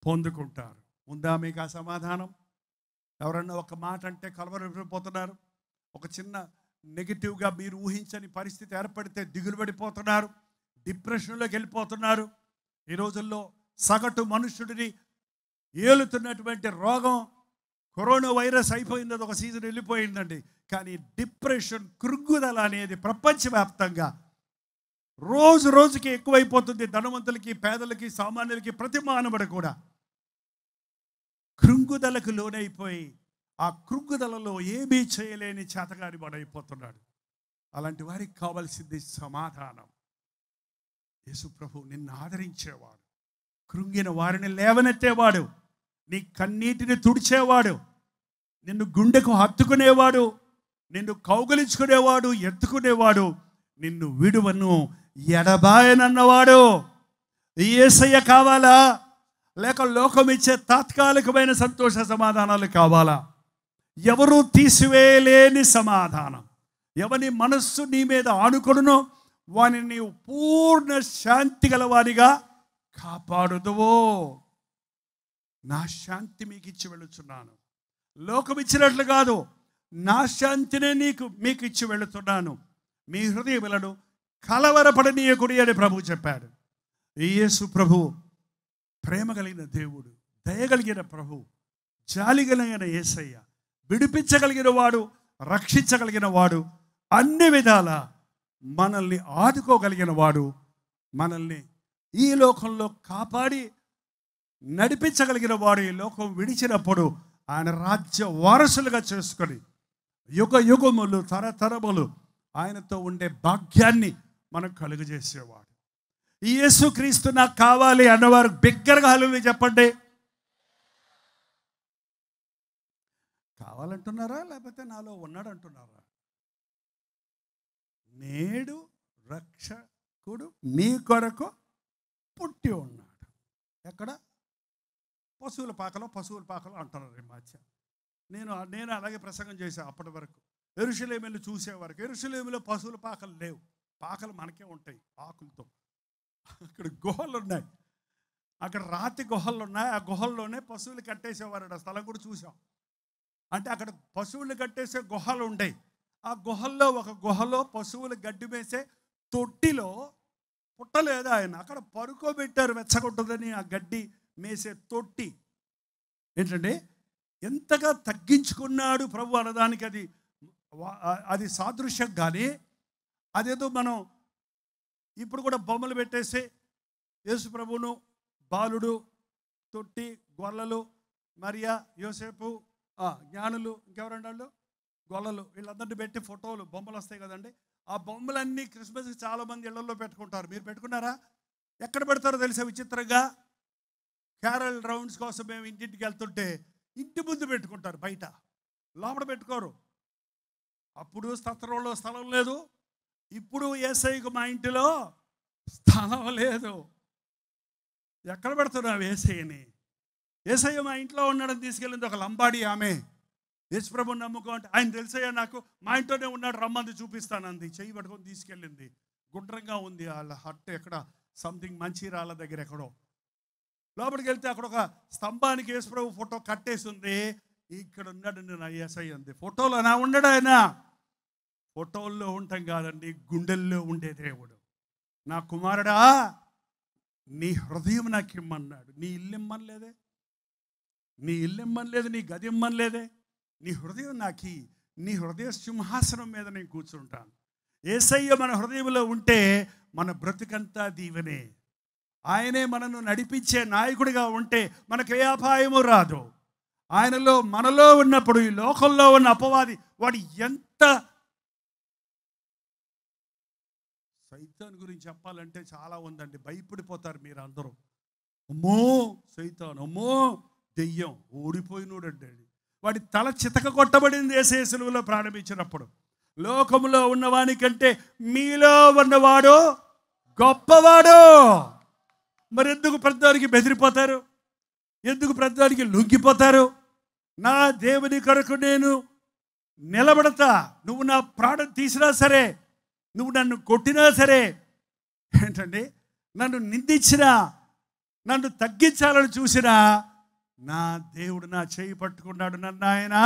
పొందుకుంటారు. ఉందా మీకు ఆ సమాధానం? ఎవరన్నా ఒక మాట అంటే కలవరపోతున్నారు. ఒక చిన్న నెగిటివ్గా మీరు ఊహించని పరిస్థితి ఏర్పడితే దిగులు పడిపోతున్నారు, డిప్రెషన్లోకి వెళ్ళిపోతున్నారు. ఈ రోజుల్లో సగటు మనుష్యుడిని ఏలుతున్నటువంటి రోగం కరోనా వైరస్ అయిపోయింది, అది ఒక సీజన్ వెళ్ళిపోయిందండి. కానీ డిప్రెషన్, కృంగుదల అనేది ప్రపంచవ్యాప్తంగా రోజు రోజుకి ఎక్కువైపోతుంది. ధనవంతులకి, పేదలకి, సామాన్యులకి, ప్రతి మానవుడు కూడా కృంగుదలకు లోనైపోయి ఆ కృంగుదలలో ఏమీ చేయలేని చేతగాని వాడైపోతున్నాడు. అలాంటి వారికి కావాల్సింది సమాధానం. యేసు ప్రభు నిన్ను ఆదరించేవాడు, కృంగిన వారిని లేవనెత్తేవాడు, నీ కన్నీటిని తుడిచేవాడు, నిన్ను గుండెకు హత్తుకునేవాడు, నిన్ను కౌగలించుకునేవాడు, ఎత్తుకునేవాడు, నిన్ను విడువను ఎడబాయనన్నవాడు. యేసయ్య కావాలా? లేక లోకం ఇచ్చే తాత్కాలికమైన సంతోష సమాధానాలు కావాలా? ఎవరు తీసివేయలేని సమాధానం. ఎవని మనస్సు నీ మీద ఆనుకొనునో వాని నీవు పూర్ణ శాంతి గలవానిగా కాపాడుదువో. నా శాంతి మీకు ఇచ్చి వెళుతున్నాను, లోకం ఇచ్చినట్లు కాదు, నా శాంతినే మీకు ఇచ్చి వెళుతున్నాను, మీ హృదయములను కలవరపడనీయకుడి అని ప్రభు చెప్పాడు. యేసు ప్రభు ప్రేమ కలిగిన దేవుడు, దయగలిగిన ప్రభు, జాలి కలిగిన యేసయ్య, విడిపించగలిగిన వాడు, రక్షించగలిగిన వాడు, అన్ని విధాల మనల్ని ఆదుకోగలిగిన వాడు, మనల్ని ఈ లోకంలో కాపాడి నడిపించగలిగిన వాడు. ఈ లోకం విడిచినప్పుడు ఆయన రాజ్య వారసులుగా చేసుకొని యుగ యుగములు, తరతరములు ఆయనతో ఉండే భాగ్యాన్ని మనం కలుగజేసేవాడు. ఈ యేసుక్రీస్తు నాకు కావాలి అన్నవారు బిగ్గరగా హల్లెలూయా చెప్పండి. కావాలంటున్నారా లేకపోతే నాలో ఉన్నాడు అంటున్నారా? నేడు రక్షకుడు మీ కొరకు పుట్టి ఉన్నాడు. ఎక్కడ? పశువుల పాకలో అంటున్నారు ఈ మధ్య. నేను అలాగే ప్రసంగం చేశాను అప్పటి వరకు. యెరూషలేమును చూసే వరకు యెరూషలేములో పశువుల పాకలు లేవు, పాకలు మనకే ఉంటాయి ఆకులతో. అక్కడ గుహలు ఉన్నాయి, అక్కడ రాతి గుహలు ఉన్నాయి, ఆ గుహల్లోనే పశువులు కట్టేసేవారు. ఆ స్థలం కూడా చూసాం. అంటే అక్కడ పశువులు కట్టేసే గుహలు ఉంటాయి. ఆ గుహల్లో ఒక గుహలో పశువులు గడ్డి వేసే తొట్టిలో పుట్టలేదు ఆయన, అక్కడ పరుకోబెట్టారు వెచ్చగొట్టదని. ఆ గడ్డి మేసే తొట్టి ఏంటంటే ఎంతగా తగ్గించుకున్నాడు ప్రభు అనడానికి అది సాదృశ్యం. కానీ అదేదో మనం ఇప్పుడు కూడా బొమ్మలు పెట్టేసి యేసు ప్రభువును, బాలుడు, తొట్టి, గొల్లలు, మరియా, యోసేపు, జ్ఞానులు, ఇంకెవరండాళ్ళు, గొల్లలు, వీళ్ళందరినీ పెట్టి ఫోటోలు, బొమ్మలు వస్తాయి కదండి. ఆ బొమ్మలన్నీ క్రిస్మస్కి చాలామంది ఇళ్లలో పెట్టుకుంటారు. మీరు పెట్టుకున్నారా? ఎక్కడ పెడతారో తెలుసా విచిత్రంగా? క్యారల్ రౌండ్స్ కోసం మేము ఇంటింటికి వెళ్తుంటే ఇంటి ముందు పెట్టుకుంటారు, బయట లోపల పెట్టుకోరు. అప్పుడు స్తత్రంలో స్థలం లేదు, ఇప్పుడు యేసయ్యకు మా ఇంటిలో స్థలం లేదు. ఎక్కడ పెడుతున్నావు యేసయ్యని? యేసయ్య మా ఇంట్లో ఉన్నాడని తీసుకెళ్ళింది ఒక లంబాడి ఆమె. యేసు ప్రభుని నమ్ముకో అంటే ఆయన తెలుసయ్యా నాకు, మా ఇంట్లోనే ఉన్నాడు, రమ్మంది చూపిస్తానంది. చెయ్యి పట్టుకొని తీసుకెళ్ళింది. గుండ్రంగా ఉంది వాళ్ళ హట్, ఎక్కడ సంథింగ్ మంచిర్యాల దగ్గర ఎక్కడో. లోపలికి వెళ్తే అక్కడ ఒక స్తంభానికి యేసు ప్రభు ఫోటో కట్టేసి ఉంది. ఇక్కడ ఉన్నాడండి నా యేసయ్య అంది. ఫోటోలో నా ఉండడు ఆయన. ఫోటోల్లో ఉంటాం కాదండి, గుండెల్లో ఉండే దేవుడు. నా కుమారుడా, నీ హృదయం నాకు ఇమ్మన్నాడు. నీ ఇల్లు ఇమ్మనలేదే, నీ ఇల్లు ఇమ్మనలేదు, నీ గది ఇమ్మనలేదే, నీ హృదయం నాకి, నీ హృదయ సింహాసనం మీద నేను కూర్చుంటాను. యేసయ్య మన హృదయంలో ఉంటే మన బ్రతుకంతా దీవెనే. ఆయనే మనను నడిపించే నాయకుడిగా ఉంటే మనకు ఏ అపాయము రాదు. ఆయనలో మనలో ఉన్నప్పుడు ఈ లోకంలో ఉన్న అపవాది వాడు ఎంత, సైతాన్ గురించి చెప్పాలంటే చాలా ఉందండి. భయపడిపోతారు మీరు అందరూ. అమ్మో సైతాన్, అమ్మో దెయ్యం, ఓడిపోయినోడండి. వాడి తల చితక కొట్టబడింది యేసయ్య సిలువలో ప్రారంభించినప్పుడు. లోకంలో ఉన్నవానికంటే మీలో ఉన్నవాడు గొప్పవాడు. మరి ఎందుకు ప్రతిదానికి బెదిరిపోతారు? ఎందుకు ప్రతిదానికి లొంగిపోతారు? నా దేవుని కొరకు నేను నిలబడతా, నువ్వు నా ప్రాణం తీసినా సరే, నువ్వు నన్ను కొట్టినా సరే, ఏంటండి నన్ను నిందించినా, నన్ను తగ్గించాలని చూసినా, నా దేవుడు నా చేయి పట్టుకున్నాడు, నన్ను ఆయన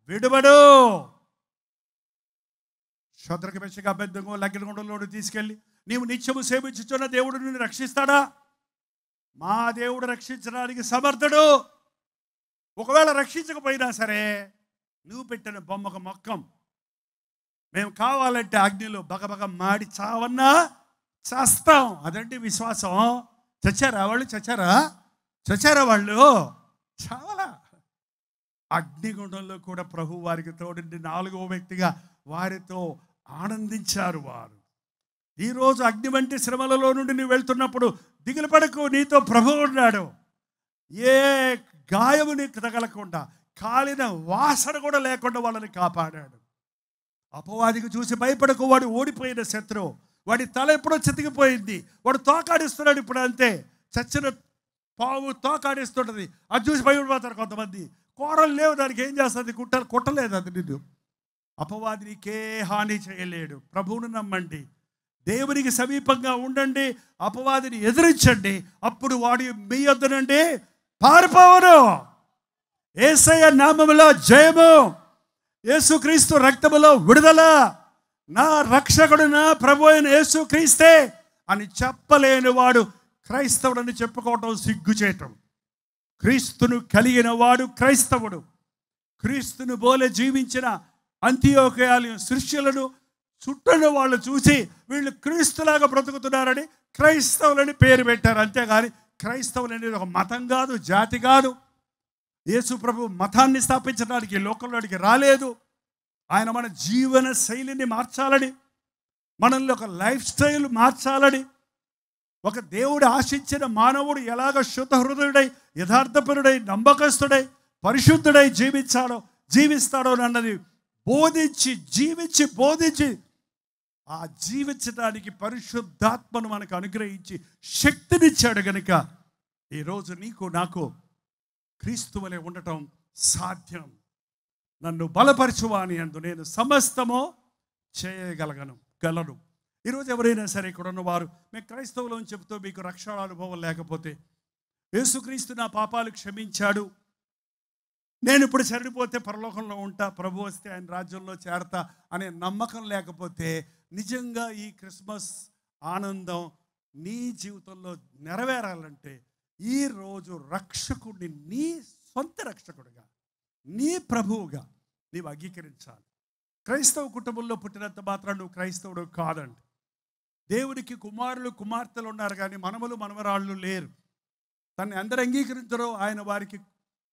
విడువడు. శోద్రక మెషక అబేద్నెగో అగ్నిగుండంలోకి తీసుకెళ్ళి నీవు నిత్యము సేవించుచున్న దేవుడు నిన్ను రక్షిస్తాడా? మా దేవుడు రక్షించడానికి సమర్థుడు. ఒకవేళ రక్షించకపోయినా సరే నువ్వు పెట్టిన బొమ్మకు మొక్కం. మేము కావాలంటే అగ్నిలో బగబగ మాడి చావన్నా చేస్తాం. అదండి విశ్వాసం. చచ్చారా వాళ్ళు? చచ్చారా వాళ్ళు? చాలా. అగ్నిగుండంలో కూడా ప్రభు వారికి తోడుండి 4వ వ్యక్తిగా వారితో ఆనందించారు వారు. ఈరోజు అగ్ని వంటి శ్రమలలో నుండి నువ్వు వెళ్తున్నప్పుడు దిగులు పడకు, నీతో ప్రభు ఉన్నాడు. ఏ గాయము నీకు తగలకుండా, కాలిన వాసన కూడా లేకుండా వాళ్ళని కాపాడాడు. అపవాదికి చూసి భయపడకు, వాడు ఓడిపోయిన శత్రువు. వాడి తల ఎప్పుడో చితికిపోయింది, వాడు తోకాడిస్తున్నాడు. ఇప్పుడు అంతే, చచ్చిన పావు తోకాడిస్తుంటుంది. అది చూసి భయపడిపోతారు కొంతమంది. కూరలు లేవు, దానికి ఏం చేస్తుంది? కుట్టలేదు అది నిన్ను. అపవాదినికే హాని చేయలేడు. ప్రభువును నమ్మండి, దేవునికి సమీపంగా ఉండండి, అపవాదిని ఎదిరించండి. అప్పుడు వాడి మీ యొద్దనండి పారిపోవను. యేసయ్య నామములో జయము, యేసుక్రీస్తు రక్తములో విడుదల. నా రక్షకుడు నా ప్రభు అయిన యేసుక్రీస్తే అని చెప్పలేని వాడు క్రైస్తవుడని చెప్పుకోవటం సిగ్గుచేయటం. క్రీస్తును కలిగిన వాడు క్రైస్తవుడు. క్రీస్తును బోలే జీవించిన అంతియోకయాలు శిష్యులను చుట్టూన వాళ్ళు చూసి వీళ్ళు క్రీస్తులాగా బ్రతుకుతున్నారని క్రైస్తవులని పేరు పెట్టారు. అంతేగాని క్రైస్తవులు అనేది ఒక మతం కాదు, జాతి కాదు. యేసు ప్రభు మతాన్ని స్థాపించడానికి లోకంలోనికి రాలేదు. ఆయన మన జీవన శైలిని మార్చాలని, మనల్ని ఒక లైఫ్ స్టైల్ మార్చాలని, ఒక దేవుడు ఆశించిన మానవుడు ఎలాగ శుద్ధ హృదయుడై, యథార్థపరుడై, నమ్మకస్తుడై, పరిశుద్ధుడై జీవిస్తాడో అన్నది బోధించి ఆ జీవించడానికి పరిశుద్ధాత్మను మనకు అనుగ్రహించి శక్తినిచ్చాడు గనుక ఈరోజు నీకు నాకు క్రీస్తు వలె ఉండటం సాధ్యం. నన్ను బలపరచువాని యందు నేను సమస్తము చేయగలను. ఈరోజు ఎవరైనా సరే ఇక్కడ ఉన్నవారు మేము క్రైస్తవులు అని చెబుతూ మీకు రక్షణ అనుభవం లేకపోతే, యేసుక్రీస్తు నా పాపాలు క్షమించాడు, నేను ఇప్పుడు చనిపోతే పరలోకంలో ఉంటా, ప్రభు వస్తే ఆయన రాజ్యంలో చేరతా అనే నమ్మకం లేకపోతే, నిజంగా ఈ క్రిస్మస్ ఆనందం నీ జీవితంలో నెరవేరాలంటే ఈరోజు రక్షకుడిని నీ సొంత రక్షకుడిగా, నీ ప్రభువుగా నీవు అంగీకరించాలి. క్రైస్తవ కుటుంబంలో పుట్టినంత మాత్రం నువ్వు క్రైస్తవుడు కాదండి. దేవుడికి కుమారులు కుమార్తెలు ఉన్నారు కానీ మనవలు మనవరాళ్ళు లేరు. తన్ని అందరు అంగీకరించరో ఆయన వారికి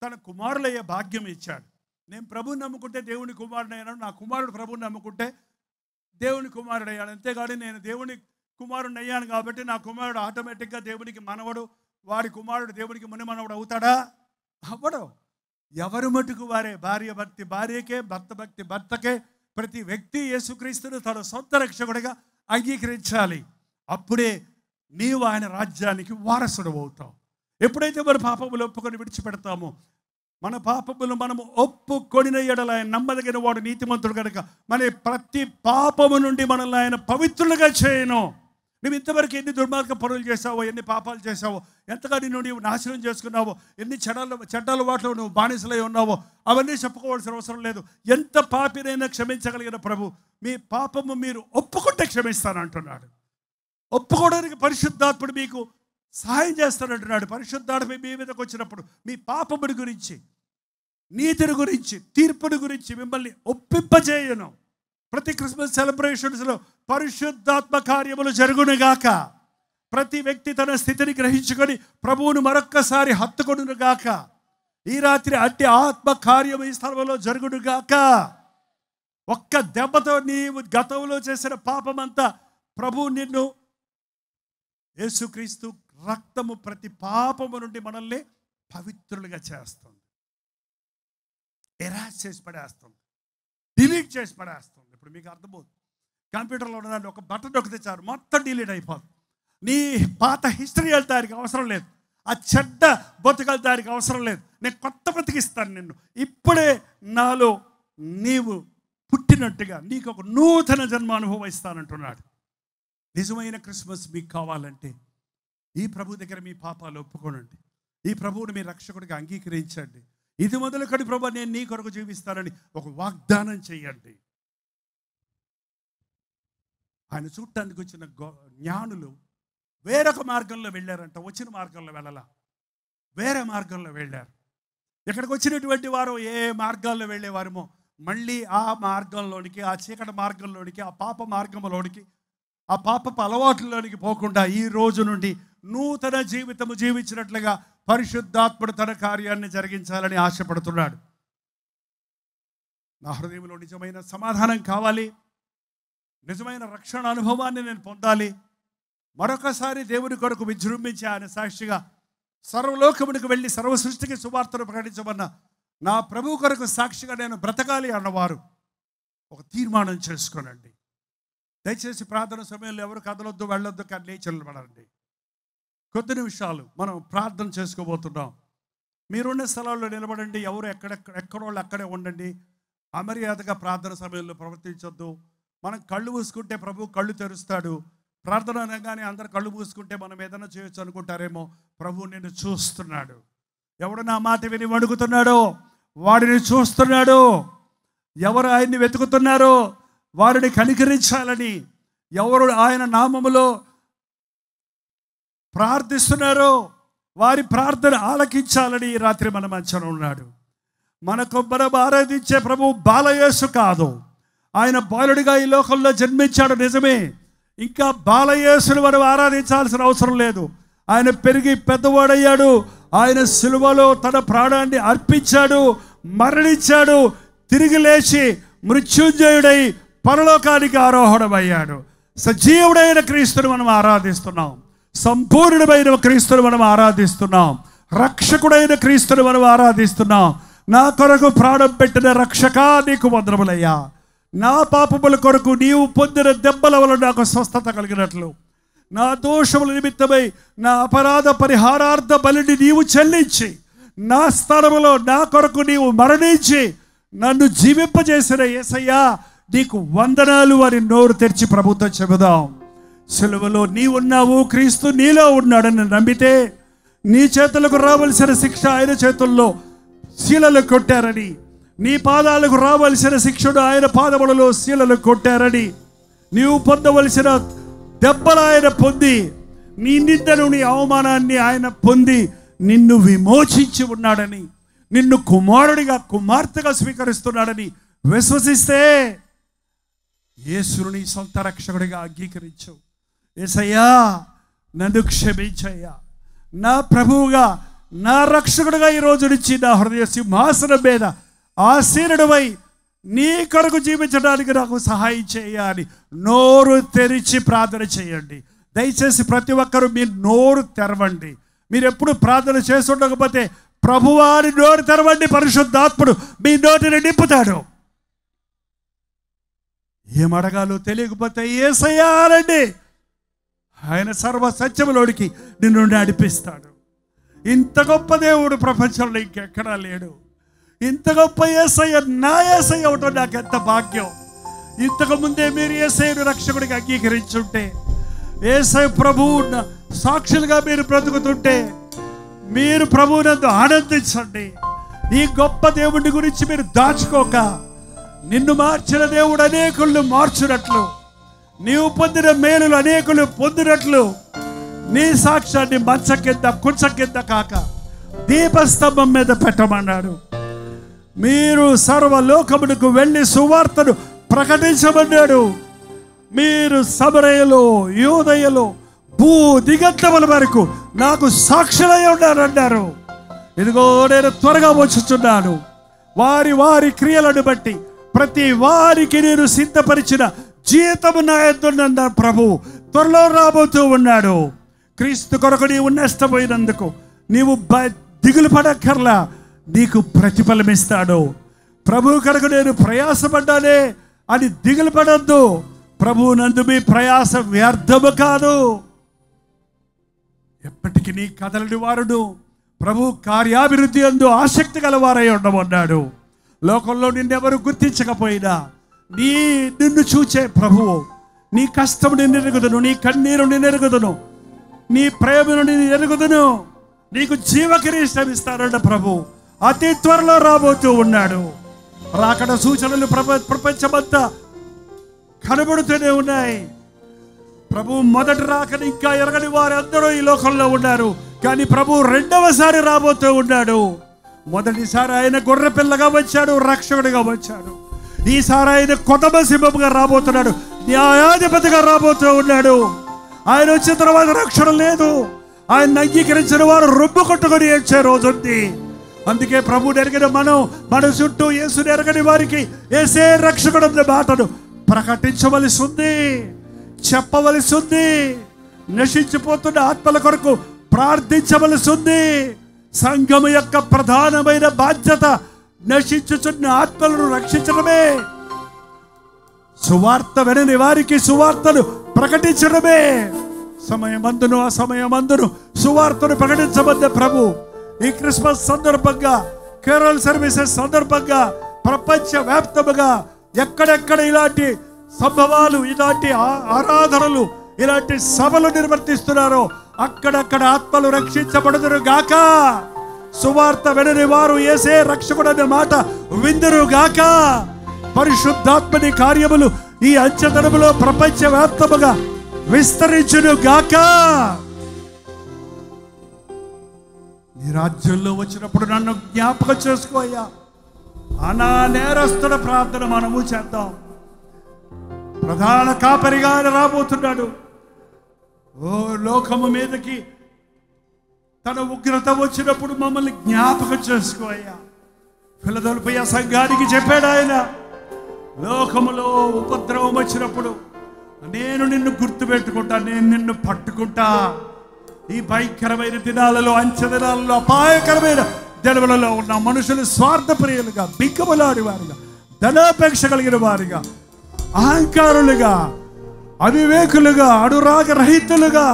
తన కుమారులయ్యే భాగ్యం ఇచ్చాడు. నేను ప్రభుని నమ్ముకుంటే దేవుని కుమారుడు అయ్యాను, నా కుమారుడు ప్రభుని నమ్ముకుంటే దేవుని కుమారుడు అయ్యాడు. అంతేగాని నేను దేవుని కుమారుడిని అయ్యాను కాబట్టి నా కుమారుడు ఆటోమేటిక్గా దేవునికి మనవడు, వాడి కుమారుడు దేవునికి ముని మనవడు అవుతాడా? అవ్వడు. ఎవరు మటుకు వారే. భార్య భక్తి భార్యకే, భర్త భక్తి భర్తకే. ప్రతి వ్యక్తి యేసుక్రీస్తును తన సొంత రక్షకుడిగా అంగీకరించాలి. అప్పుడే నీవు ఆయన రాజ్యానికి వారసుడు అవుతావు. ఎప్పుడైతే మన పాపములు ఒప్పుకొని విడిచిపెడతామో, మన పాపములు మనము ఒప్పుకొనిన ఎడల ఆయన నమ్మదగిన వాడు నీతిమంతుడు కనుక మన ప్రతి పాపము నుండి మనల్ని ఆయన పవిత్రులుగా చేయను. నువ్వు ఇంతవరకు ఎన్ని దుర్మార్గ పనులు చేసావో, ఎన్ని పాపాలు చేసావో, ఎంతగా నిన్ను నీవు నాశనం చేసుకున్నావో, ఎన్ని చెడ్డల వాటిలో నువ్వు బానిసలై ఉన్నావో అవన్నీ చెప్పుకోవాల్సిన అవసరం లేదు. ఎంత పాపినైనా క్షమించగలిగిన ప్రభు మీ పాపము మీరు ఒప్పుకుంటే క్షమిస్తానంటున్నాడు. ఒప్పుకోవడానికి పరిశుద్ధాత్ముడు మీకు సహాయం చేస్తానంటున్నాడు. పరిశుద్ధాత్మ మీ మీదకి వచ్చినప్పుడు మీ పాపముడి గురించి, నీతిని గురించి, తీర్పుని గురించి మిమ్మల్ని ఒప్పింపజేయను. ప్రతి క్రిస్మస్ సెలబ్రేషన్స్లో పరిశుద్ధాత్మ కార్యములు జరుగునుగాక. ప్రతి వ్యక్తి తన స్థితిని గ్రహించుకొని ప్రభువును మరొక్కసారి హత్తుకొనుగాక. ఈ రాత్రి అట్టి ఆత్మ కార్యం ఈ స్థలంలో జరుగునుగాక. ఒక్క దెబ్బతో నీవు గతంలో చేసిన పాపమంతా ప్రభువు నిన్ను, యేసుక్రీస్తు రక్తము ప్రతి పాపము నుండి మనల్ని పవిత్రులుగా చేస్తుంది. ఎరాజ్ చేసి పడేస్తుంది, డిలీట్ చేసి పడేస్తుంది. ఇప్పుడు మీకు అర్థమవుతుంది. కంప్యూటర్లో ఉన్నదాన్ని ఒక బటన్ నొక్కితే చాలు మొత్తం డిలీట్ అయిపోతుంది. నీ పాత హిస్టరీ వెళ్తానికి అవసరం లేదు, ఆ చెడ్డ బతుకెళ్తానికి అవసరం లేదు. నేను కొత్త బతికిస్తాను నిన్ను. ఇప్పుడే నాలో నీవు పుట్టినట్టుగా నీకు ఒక నూతన జన్మ అనుభవం ఇస్తానంటున్నాడు. నిజమైన క్రిస్మస్ మీకు కావాలంటే ఈ ప్రభు దగ్గర మీ పాపాలు ఒప్పుకోనండి. ఈ ప్రభువుని మీ రక్షకుడిగా అంగీకరించండి. ఇది మొదలుకొని ప్రభు నేను నీ కొరకు జీవిస్తానని ఒక వాగ్దానం చేయండి. ఆయన చూడటానికి వచ్చిన జ్ఞానులు వేరొక మార్గంలో వెళ్ళారంట, వచ్చిన మార్గంలో వెళ్ళాల, వేరే మార్గంలో వెళ్ళారు. ఇక్కడికి వచ్చినటువంటి వారు ఏ మార్గాల్లో వెళ్ళేవారేమో మళ్ళీ ఆ మార్గంలోనికి, ఆ చీకటి మార్గంలోనికి, ఆ పాప మార్గంలోనికి, ఆ పాపపు అలవాట్లలోనికి పోకుండా ఈ రోజు నుండి నూతన జీవితము జీవించినట్లుగా పరిశుద్ధాత్ముడు తన కార్యాన్ని జరిగించాలని ఆశపడుతున్నాడు. నా హృదయంలో నిజమైన సమాధానం కావాలి, నిజమైన రక్షణ అనుభవాన్ని నేను పొందాలి, మరొకసారి దేవుని కొరకు విజృంభించి ఆయన సాక్షిగా సర్వలోకమునికి వెళ్ళి సర్వ సృష్టికి సువార్తను ప్రకటించమన్న నా ప్రభు కొరకు సాక్షిగా నేను బ్రతకాలి అన్నవారు ఒక తీర్మానం చేసుకోనండి. దయచేసి ప్రార్థన సమయంలో ఎవరు కదలొద్దు, వెళ్ళొద్దు, కానీ లేచి నిలబడండి. కొద్ది నిమిషాలు మనం ప్రార్థన చేసుకోబోతున్నాం. మీరున్న స్థలాల్లో నిలబడండి. ఎవరు ఎక్కడోళ్ళు అక్కడే ఉండండి. అమర్యాదగా ప్రార్థన సమయంలో ప్రవర్తించొద్దు. మనం కళ్ళు మూసుకుంటే ప్రభు కళ్ళు తెరుస్తాడు. ప్రార్థన అనగానే అందరు కళ్ళు మూసుకుంటే మనం ఏదైనా చేయొచ్చు అనుకుంటారేమో. ప్రభు నిన్ను చూస్తున్నాడు. ఎవడు నా మాట విని వణుకుతున్నాడో వాడిని చూస్తున్నాడు. ఎవరు ఆయన్ని వెతుకుతున్నారో వారిని కనికరించాలని, ఎవరు ఆయన నామములో ప్రార్థిస్తున్నారో వారి ప్రార్థన ఆలకించాలని ఈ రాత్రి మన మధ్యన ఉన్నాడు. మనకు మనం ఆరాధించే ప్రభు బాలయేసు కాదు. ఆయన బాలుడిగా ఈ లోకంలో జన్మించాడు నిజమే. ఇంకా బాలయేసును మనం ఆరాధించాల్సిన అవసరం లేదు. ఆయన పెరిగి పెద్దవాడయ్యాడు. ఆయన సిలువలో తన ప్రాణాన్ని అర్పించాడు, మరణించాడు, తిరిగి లేచి మృత్యుంజయుడై పరలోకానికి ఆరోహణమయ్యాడు. సజీవుడైన క్రీస్తుని మనం ఆరాధిస్తున్నాం. సంపూర్ణమైన క్రీస్తుని మనం ఆరాధిస్తున్నాం. రక్షకుడైన క్రీస్తుని మనం ఆరాధిస్తున్నాం. నా కొరకు ప్రాణం పెట్టిన రక్షకా నీకు వందనములయ్యా. నా పాపముల కొరకు నీవు పొందిన దెబ్బల వల్ల నాకు స్వస్థత కలిగినట్లు, నా దోషముల నిమిత్తమై నా అపరాధ పరిహారార్థ బలిని నీవు చెల్లించి, నా స్థలములో నా కొరకు నీవు మరణించి నన్ను జీవింపజేసిన యేసయ్యా నీకు వందనాలు అని నోరు తెరిచి ప్రభుత్వం చెబుదాం. సిలువలో నీవున్నావు, క్రీస్తు నీలో ఉన్నాడని నమ్మితే నీ చేతులకు రావలసిన శిక్ష ఆయన చేతుల్లో శీలలు కొట్టారని, నీ పాదాలకు రావలసిన శిక్షను ఆయన పాదములలో శీలలు కొట్టారని, నీవు పొందవలసిన దెబ్బలు ఆయన పొంది, నీ నిందను నీ అవమానాన్ని ఆయన పొంది నిన్ను విమోచించి ఉన్నాడని, నిన్ను కుమారుడిగా కుమార్తెగా స్వీకరిస్తున్నాడని విశ్వసిస్తే యేసుని సొంత రక్షకుడిగా అంగీకరించు. యేసయ్యా నన్ను క్షమించయ్యా, నా ప్రభువుగా నా రక్షకుడిగా ఈరోజు నుంచి నా హృదయ సింహాసనం మీద ఆసీనుడివై నీ కొరకు జీవించడానికి నాకు సహాయం చేయాలి. నోరు తెరిచి ప్రార్థన చేయండి. దయచేసి ప్రతి ఒక్కరూ మీరు నోరు తెరవండి. మీరు ఎప్పుడు ప్రార్థన చేస్తుండకపోతే ప్రభువారి నోరు తెరవండి. పరిశుద్ధాత్ముడు మీ నోటిని నింపుతాడు. ఏమడగాలో తెలియకపోతే యేసయ్యా అనండి. ఆయన సర్వ సత్యములోనికి నిన్ను నడిపిస్తాడు. ఇంత గొప్ప దేవుడు ప్రపంచంలో ఇంకెక్కడా లేడు. ఇంత గొప్ప యేసయ్య నా యేసయ్య అవటం నాకు ఎంత భాగ్యం. ఇంతకు ముందే మీరు యేసయ్యను రక్షకుడిగా అంగీకరించుంటే, యేసయ్య ప్రభువు సాక్షులుగా మీరు బ్రతుకుతుంటే మీరు ప్రభువునందు ఆనందించండి. ఈ గొప్ప దేవుడి గురించి మీరు దాచుకోక, నిన్ను మార్చిన దేవుడు అనేకులను మార్చినట్లు, నీవు పొందిన మేలులు అనేకులు పొందినట్లు నీ సాక్ష్యాన్ని మంచం కింద కుంచం కింద కాక దీపస్తంభం మీద పెట్టమన్నాడు. మీరు సర్వలోకమునకు వెళ్ళి సువార్తను ప్రకటించమన్నాడు. మీరు సమరయలో యూదయలో భూ దిగంతముల వరకు నాకు సాక్షులై ఉన్నారన్నారు. ఇదిగో నేను త్వరగా వచ్చుచున్నాను. వారి వారి క్రియలను బట్టి ప్రతి వారికి నేను సిద్ధపరిచిన జీతము నా యొద్దన్న ప్రభు త్వరలో రాబోతూ ఉన్నాడు. క్రీస్తు కొరకు నీవు నష్టపోయినందుకు నీవు దిగులు పడక్కర్లా, నీకు ప్రతిఫలం ఇస్తాడు. ప్రభు కొరకు నేను ప్రయాసపడ్డానే అని దిగులు పడద్దు. ప్రభు నందు మీ ప్రయాస వ్యర్థము కాదు. ఎప్పటికీ నీ కదలని వారును ప్రభు కార్యాభివృద్ధి అందు ఆసక్తి గలవారై ఉండమన్నాడు. లోకంలో నిన్నెవరు గుర్తించకపోయినా నిన్ను చూచే ప్రభువు నీ కష్టం నిన్నెరుగుదును, నీ కన్నీరు నిన్నెరుగుదును. నీ ప్రేమను నేను ఎరుగుదును, నీకు జీవకిరీష్టం ఇస్తానంట ప్రభు. అతి త్వరలో రాబోతూ ఉన్నాడు. రాకడ సూచనలు ప్రపంచమంతా కనబడుతూనే ఉన్నాయి. ప్రభు మొదటి రాకడ ఇంకా ఎరగని వారు అందరూ ఈ లోకంలో ఉన్నారు. కానీ ప్రభు రెండవసారి రాబోతూ ఉన్నాడు. మొదటిసారి ఆయన గొర్రె పిల్లగా వచ్చాడు, రక్షకుడిగా వచ్చాడు. ఈసారి ఆయన కొత్త సింహంగా రాబోతున్నాడు, న్యాయాధిపతిగా రాబోతూ ఉన్నాడు. ఆయన వచ్చిన తర్వాత రక్షణ లేదు. ఆయన అంగీకరించిన వారు రొమ్ము కొట్టుకొని ఏడ్చే రోజు ఉంది. అందుకే ప్రభుని ఎరగిన మనం మన చుట్టూ యేసుని ఎరగని వారికి యేసే రక్షకుడు అనే మాటను ప్రకటించవలసి ఉంది, చెప్పవలసి ఉంది. నశించిపోతున్న ఆత్మల కొరకు ప్రార్థించవలసి ఉంది. సంఘము యొక్క ప్రధానమైన బాధ్యత నశించుచున్న ఆత్మలను రక్షించడమే. సువార్త వినని వారికి సువార్తను ప్రకటించడమే. సమయమందును అసమయమందును సువార్తను ప్రకటించబడ్డ ప్రభు ఈ క్రిస్మస్ సందర్భంగా, కేరళ సర్వీసెస్ సందర్భంగా ప్రపంచ వ్యాప్తముగా ఎక్కడెక్కడ ఇలాంటి సంభవాలు, ఇలాంటి ఆరాధనలు, ఇలాంటి సభలు నిర్వర్తిస్తున్నారో అక్కడక్కడ ఆత్మలు రక్షించబడుదురు గాక. సువార్త వినని వారు యేసే రక్షకుడు అనే మాట విందురు గాక. పరిశుద్ధాత్మని కార్యములు ఈ అంచెతనములో ప్రపంచ వ్యాప్తముగా విస్తరించును గాక. నీ రాజ్యంలో వచ్చినప్పుడు నన్ను జ్ఞాపకం చేసుకోయ్యా. అనా నేరస్తుల ప్రార్థన మనము చేద్దాం. ప్రధాన కాపరిగా రాబోతున్నాడు. ఓ లోకము మీదకి తన ఉగ్రత వచ్చినప్పుడు మమ్మల్ని జ్ఞాపకం చేసుకోయ్యా. ఫిలదెల్ఫియా సంఘానికి చెప్పాడు ఆయన, లోకములో ఉపద్రవం వచ్చినప్పుడు నేను నిన్ను గుర్తుపెట్టుకుంటా, నేను నిన్ను పట్టుకుంటా. ఈ భయంకరమైన దినాలలో, అంచె దినాలలో, అపాయకరమైన దినములలో ఉన్న మనుషులు స్వార్థప్రియులుగా, బిక్కములాడి వారిగా, ధనాపేక్ష కలిగిన వారిగా, అహంకారులుగా, అవివేకులుగా, అనురాగరహితులుగా,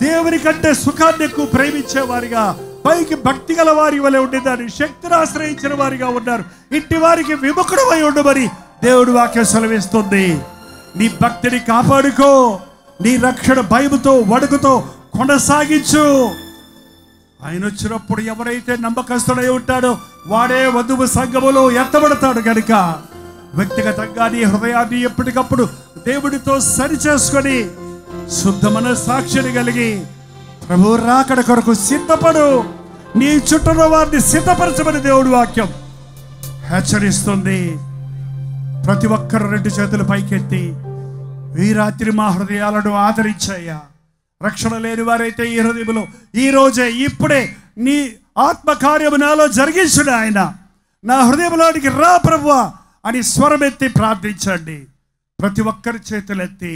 దేవుని కంటే సుఖాన్ని ఎక్కువ ప్రేమించేవారిగా, పైకి భక్తి గల వారి వలె ఉండేదాన్ని శక్తిని ఆశ్రయించిన వారిగా ఉన్నారు. ఇట్టి వారికి విముఖుడమై ఉండమని దేవుడు వాక్యం సెలవిస్తుంది. నీ భక్తిని కాపాడుకో. నీ రక్షణ భయముతో వణుకుతో కొనసాగించు. ఆయన వచ్చినప్పుడు ఎవరైతే నమ్మకస్తుడై ఉంటాడో వాడే వధువు సంఘములో ఎత్తబడతాడు. కనుక వ్యక్తిగతంగా నీ హృదయాన్ని ఎప్పటికప్పుడు దేవుడితో సరిచేసుకొని శుద్ధమైన సాక్షిని కలిగి ప్రభు రాకడ కొరకు సిద్ధపడు. నీ చుట్టూ వారిని సిద్ధపరచమని దేవుడి వాక్యం హెచ్చరిస్తుంది. ప్రతి ఒక్కరు రెండు చేతులు పైకెత్తి ఈ రాత్రి మా హృదయాలను ఆదరించాయ్యా. రక్షణ లేని వారైతే ఈ హృదయంలో ఈ రోజే ఇప్పుడే నీ ఆత్మకార్యము నాలో జరిగించుడు ఆయన. నా హృదయంలోనికి రా ప్రభువా అని స్వరమెత్తి ప్రార్థించండి. ప్రతి ఒక్కరి చేతులెత్తి,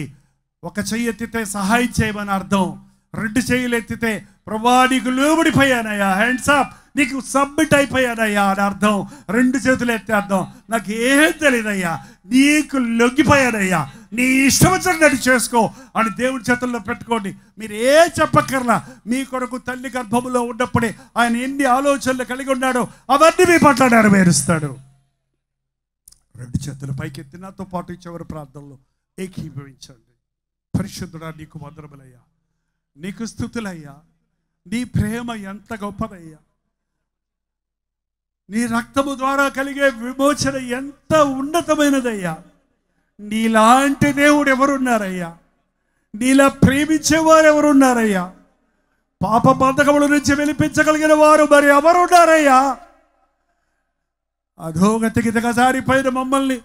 ఒక చెయ్యి ఎత్తితే సహాయం చేయమని అర్థం, రెండు చెయ్యిలు ఎత్తితే ప్రభువా నీకు లోబడిపోయానయ్యా, హ్యాండ్స్ అప్, నీకు సబ్మిట్ అయిపోయానయ్యా అని అర్థం. రెండు చేతులు ఎత్తే అర్థం, నాకు ఏం తెలియదయ్యా, నీకు లొంగిపోయానయ్యా, నీ ఇష్టం వచ్చినట్టు చేసుకో అని దేవుడి చేతుల్లో పెట్టుకోండి. మీరు ఏ చెప్పక్కర్లా. మీ కొరకు తల్లి గర్భములో ఉన్నప్పుడే ఆయన ఎన్ని ఆలోచనలు కలిగి ఉన్నాడో అవన్నీ మీ పట్ల నెరవేరుస్తాడు. రెండు చేతులు పైకెత్తి నాతో పాటు చివరి ప్రార్థనలో ఏకీభవించండి. పరిశుద్ధుడా నీకు వందనములయ్యా, నీకు స్తుతులయ్యా. నీ ప్రేమ ఎంత గొప్పదయ్యా. నీ రక్తము ద్వారా కలిగే విమోచన ఎంత ఉన్నతమైనదయ్యా. నీలాంటి దేవుడు ఎవరున్నారయ్యా? నీలా ప్రేమించేవారు ఎవరున్నారయ్యా? పాప బంధకముల నుంచి వెలిపించగలిగిన వారు మరి ఎవరున్నారయ్యా? అధోగతికి దిగజారిపోయిన మమ్మల్ని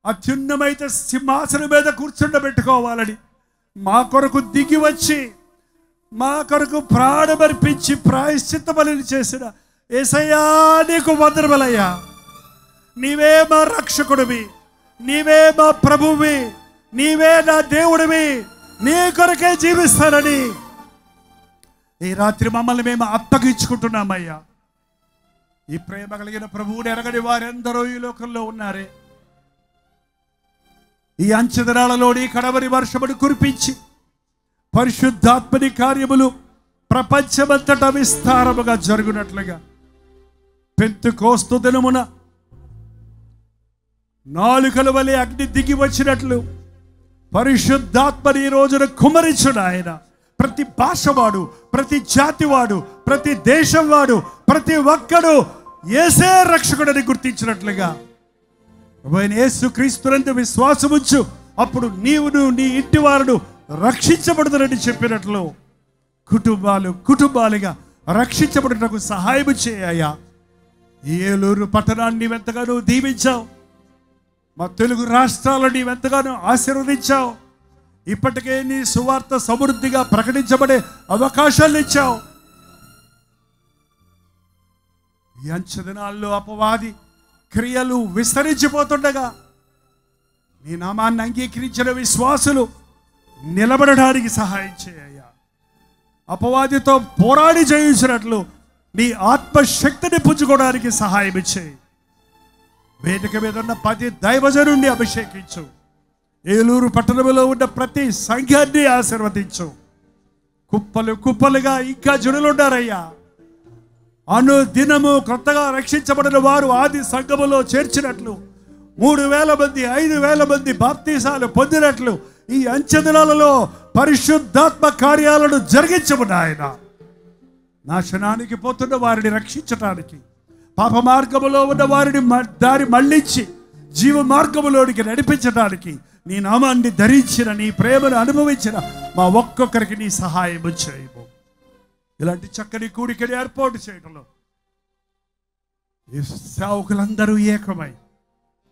అత్యున్నమైన సింహాసనం మీద కూర్చుండబెట్టుకోవాలని మా కొరకు దిగి వచ్చి మా కొరకు ప్రాణమర్పించి ప్రాయశ్చిత్త బలిని చేసిన యేసయ్యా నీకు వందనములయ్యా. నీవే మా రక్షకుడివి, నీవే మా ప్రభువి, నీవే నా దేవుడివి, నీ కొరకే జీవిస్తానని ఈ రాత్రి మమ్మల్ని మేము అప్పగించుకుంటున్నామయ్యా. ఈ ప్రేమ కలిగిన ప్రభువుని ఎరగని వారెందరో ఈ లోకంలో ఉన్నారే. ఈ అంచెదనాలలోని కడవరి వర్షమును కురిపించి పరిశుద్ధాత్మని కార్యములు ప్రపంచమంతటా విస్తారముగా జరుగునట్లుగా పెంతెకోస్తు దినమున నాలుకల వలె అగ్ని దిగి వచ్చినట్లు పరిశుద్ధాత్మని ఈ రోజున కుమరించుడు ఆయన. ప్రతి భాష వాడు, ప్రతి జాతి వాడు, ప్రతి దేశం వాడు, ప్రతి ఒక్కడు యేసే రక్షకుడని గుర్తించినట్లుగా ప్రభువైన యేసు క్రీస్తునందు విశ్వాసముంచు, అప్పుడు నీవును నీ ఇంటి వారును రక్షించబడుతున్నని చెప్పినట్లు కుటుంబాలుగా రక్షించబడుటకు సహాయం చేయ్యా. ఈ ఏలూరు పట్టణాన్ని నీవెంతగానో దీవించావు, మా తెలుగు రాష్ట్రాలను నీవెంతగానో ఆశీర్వదించావు. ఇప్పటికే నీ సువార్త సమృద్ధిగా ప్రకటించబడే అవకాశాలు ఇచ్చావు. ఈ అంచె దినాల్లో అపవాది క్రియలు విస్తరించిపోతుండగా నీ నామాన్ని అంగీకరించిన విశ్వాసులు నిలబడడానికి సహాయం చేయ్యా. అపవాదితో పోరాడి జయించినట్లు నీ ఆత్మశక్తిని పుంజుకోవడానికి సహాయం చేయి. వేదిక మీద ఉన్న 10 దైవజనుడిని అభిషేకించు. ఏలూరు పట్టణంలో ఉన్న ప్రతి సంఘాన్ని ఆశీర్వదించు. కుప్పలుగా ఇంకా జనులు ఉన్నారయ్యా. అనుదినము కొత్తగా రక్షించబడిన వారు ఆది సంఘములో చేర్చినట్లు 3000 మంది 5000 మంది బాప్తీసాలు పొందినట్లు ఈ అంచె దినాలలో పరిశుద్ధాత్మ కార్యాలను జరిగించమని ఆయన నాశనానికి పోతున్న వారిని రక్షించడానికి, పాప మార్గములో ఉన్న వారిని దారి మళ్లించి జీవ మార్గములోనికి నడిపించడానికి నీ నామాన్ని ధరించిన, నీ ప్రేమను అనుభవించిన మా ఒక్కొక్కరికి నీ సహాయం చేయము. ఇలాంటి చక్కని కూడికని ఏర్పాటు చేయడంలో సేవకులందరూ ఏకమై,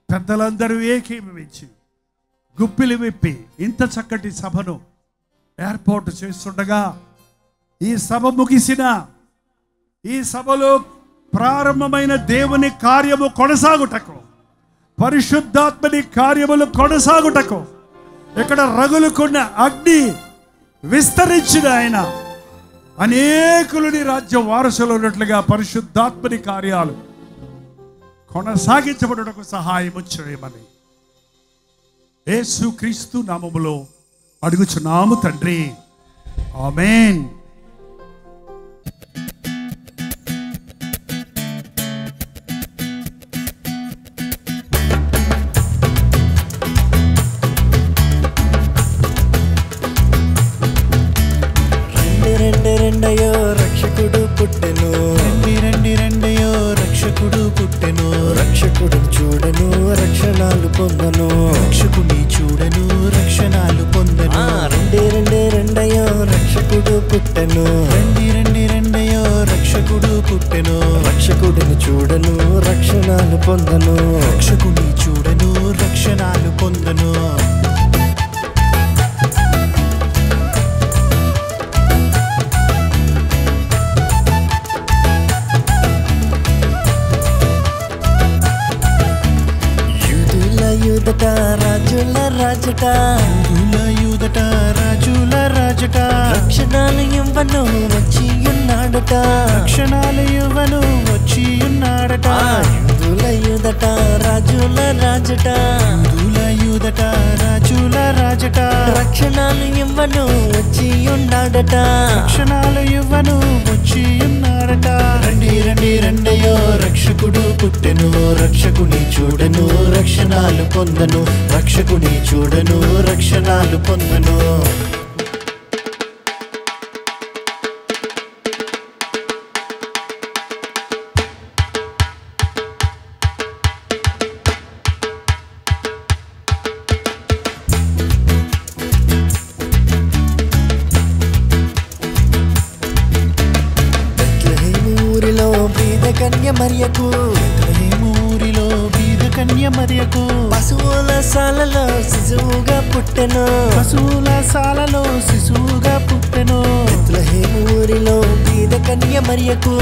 పెద్దలందరూ ఏకీభవించి గుప్పిలి విప్పి ఇంత చక్కటి సభను ఏర్పాటు చేస్తుండగా, ఈ సభ ముగిసిన ఈ సభలో ప్రారంభమైన దేవుని కార్యము కొనసాగుటకు, పరిశుద్ధాత్మని కార్యములు కొనసాగుటకు, ఇక్కడ రగులుకున్న అగ్ని విస్తరించిన ఆయన అనేకులని రాజ్య వారసులు ఉన్నట్లుగా పరిశుద్ధాత్మని కార్యాలు కొనసాగించబడుటకు సహాయము చేయమని యేసు క్రీస్తు నామములో అడుగుచున్నాము తండ్రి, ఆమేన్. రెండయో రక్షకుడు పుట్టెను, రెండయో రక్షకుడు పుట్టెను. రక్షకుడిని చూడను రక్షణాలు పొందను, రక్షకుని చూడను రక్షణాలు పొందను. రెండయో రక్షకుడు పుట్టెను, రెండయో రక్షకుడు పుట్టెను. రక్షకుడిని చూడను రక్షణాలు పొందను, రక్షకుని చూడను రక్షణాలు పొందను. రాజుల రాజట, యూదుల రాజుల రాజట. రక్షణాలు ఇవ్వను వచ్చి ఉన్నాడట, రక్షణాలు ఇవ్వను వచ్చి ఉన్నాడట. యూదుల రాజుల రాజట, యూదుల రాజుల రాజట. రక్షణాలు ఇవ్వను వచ్చి ఉన్నాడట, రక్షణాలు ఇవ్వను వచ్చి ఉన్నాడట. రెండయో రక్షకుడు పుట్టెను, రక్షకుని చూడను రక్షణాలు పొందను, రక్షకుని చూడను రక్షణాలు పొందను. మరియకు, ఊరిలో బీద కన్య మరియకు. పశువుల సాలలో శిశువుగా పుట్టెను, పశువుల సాలలో శిశువుగా పుట్టెను. ఊరిలో బీద కన్య మరియకు,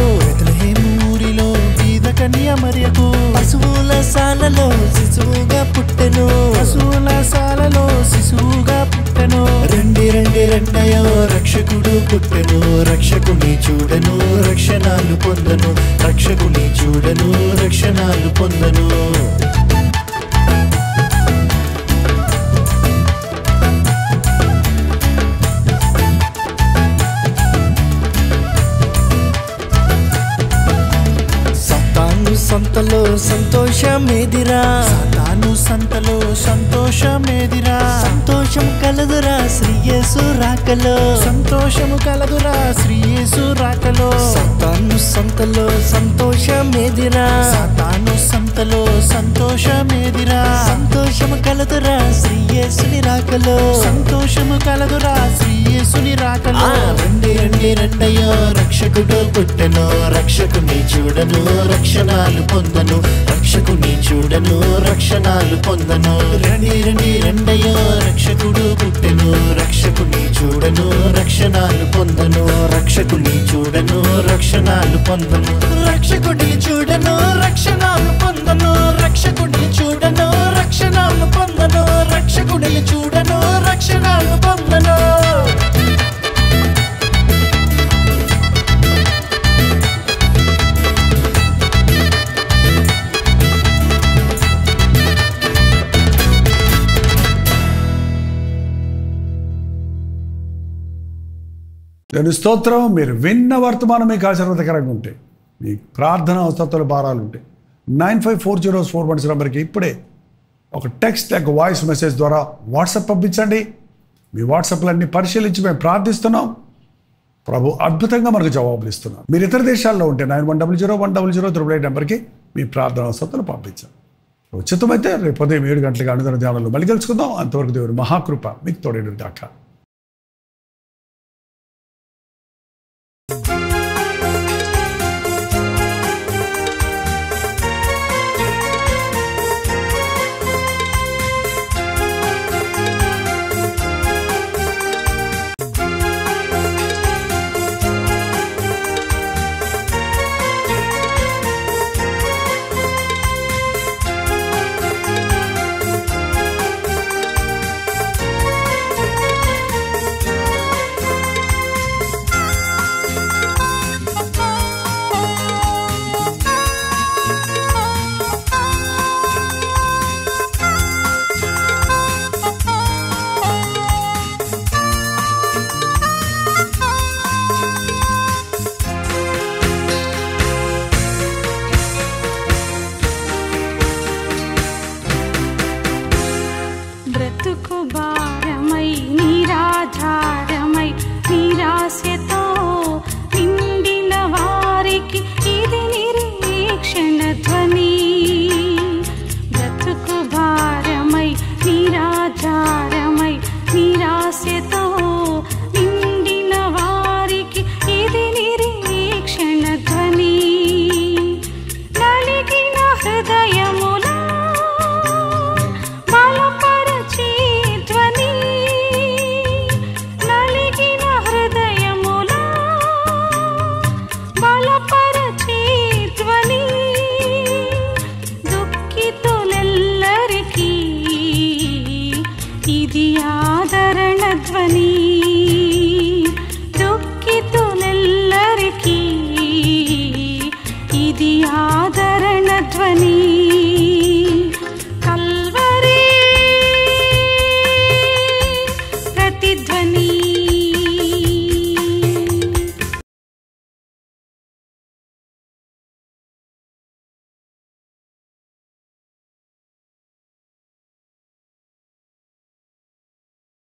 ఊరిలో బీద కన్య మరియకు. పశువుల సాలలో శిశువుగా పుట్టెను, పశువుల సాలలో శిశువుగా పుట్టెను. రెండయో రక్షకుడు పుట్టెను, రక్షకుని చూడను రక్షణాలు పొందను, రక్షకుని చూడను రక్షణాలు పొందను. సంతలో సంతోషమేదిరా, సాతాను సంతలో సంతోష సంతోషమేదిరా సంతోషము కలదురా శ్రీ యేసు రాకలో సంతోషము కలదురా శ్రీ యేసు రాకలో సాతాను సంతలో సంతోషమేదిరా సాతాను సంతలో సంతోషమేదిరా సంతోషము కలదురా శ్రీ యేసుని రాకలో సంతోషము కలదురా శ్రీ యేసుని రాకలో రండి రండి రండయ్యో రక్షకుడు పుట్టెను రక్షకుని చూడను రక్షణాలు పొందను రక్షకుని చూడను రక్షణాలు పొందను రండి రండి రండయ్యో రక్షకుడు పుట్టెను రక్షకుని చూడను రక్షణాలు పొందను రక్షకుని చూడను రక్షణాలు పొందను రక్షకుడిని చూడను రక్షణాలు పొందను రక్షకుడిని చూడను రక్షణాలు పొందను రక్షకుడిని చూడను రక్షణాలు పొందను దేవుని స్తోత్రం. మీరు విన్న వర్తమానం మీకు ఆశీర్వాదకరంగా ఉంటే, మీ ప్రార్థన అవసరాలు భారాలు ఉంటే 954041 నెంబర్కి ఇప్పుడే ఒక టెక్స్ట్ లేక వాయిస్ మెసేజ్ ద్వారా వాట్సాప్ పంపించండి. మీ వాట్సాప్లన్నీ పరిశీలించి మేము ప్రార్థిస్తున్నాం. ప్రభు అద్భుతంగా మనకు జవాబులు ఇస్తున్నాం. మీరు ఇతర దేశాల్లో ఉంటే 91001008 నెంబర్కి మీ ప్రార్థన అవసరాలు పంపించాం. ఉచితమైతే రేపు ఉదయం 7 గంటలకు అనుదిన ధ్యానంలో మళ్ళీ కలుసుకుందాం. అంతవరకు దేవుని మహాకృప మీకు తోడేడు గాక.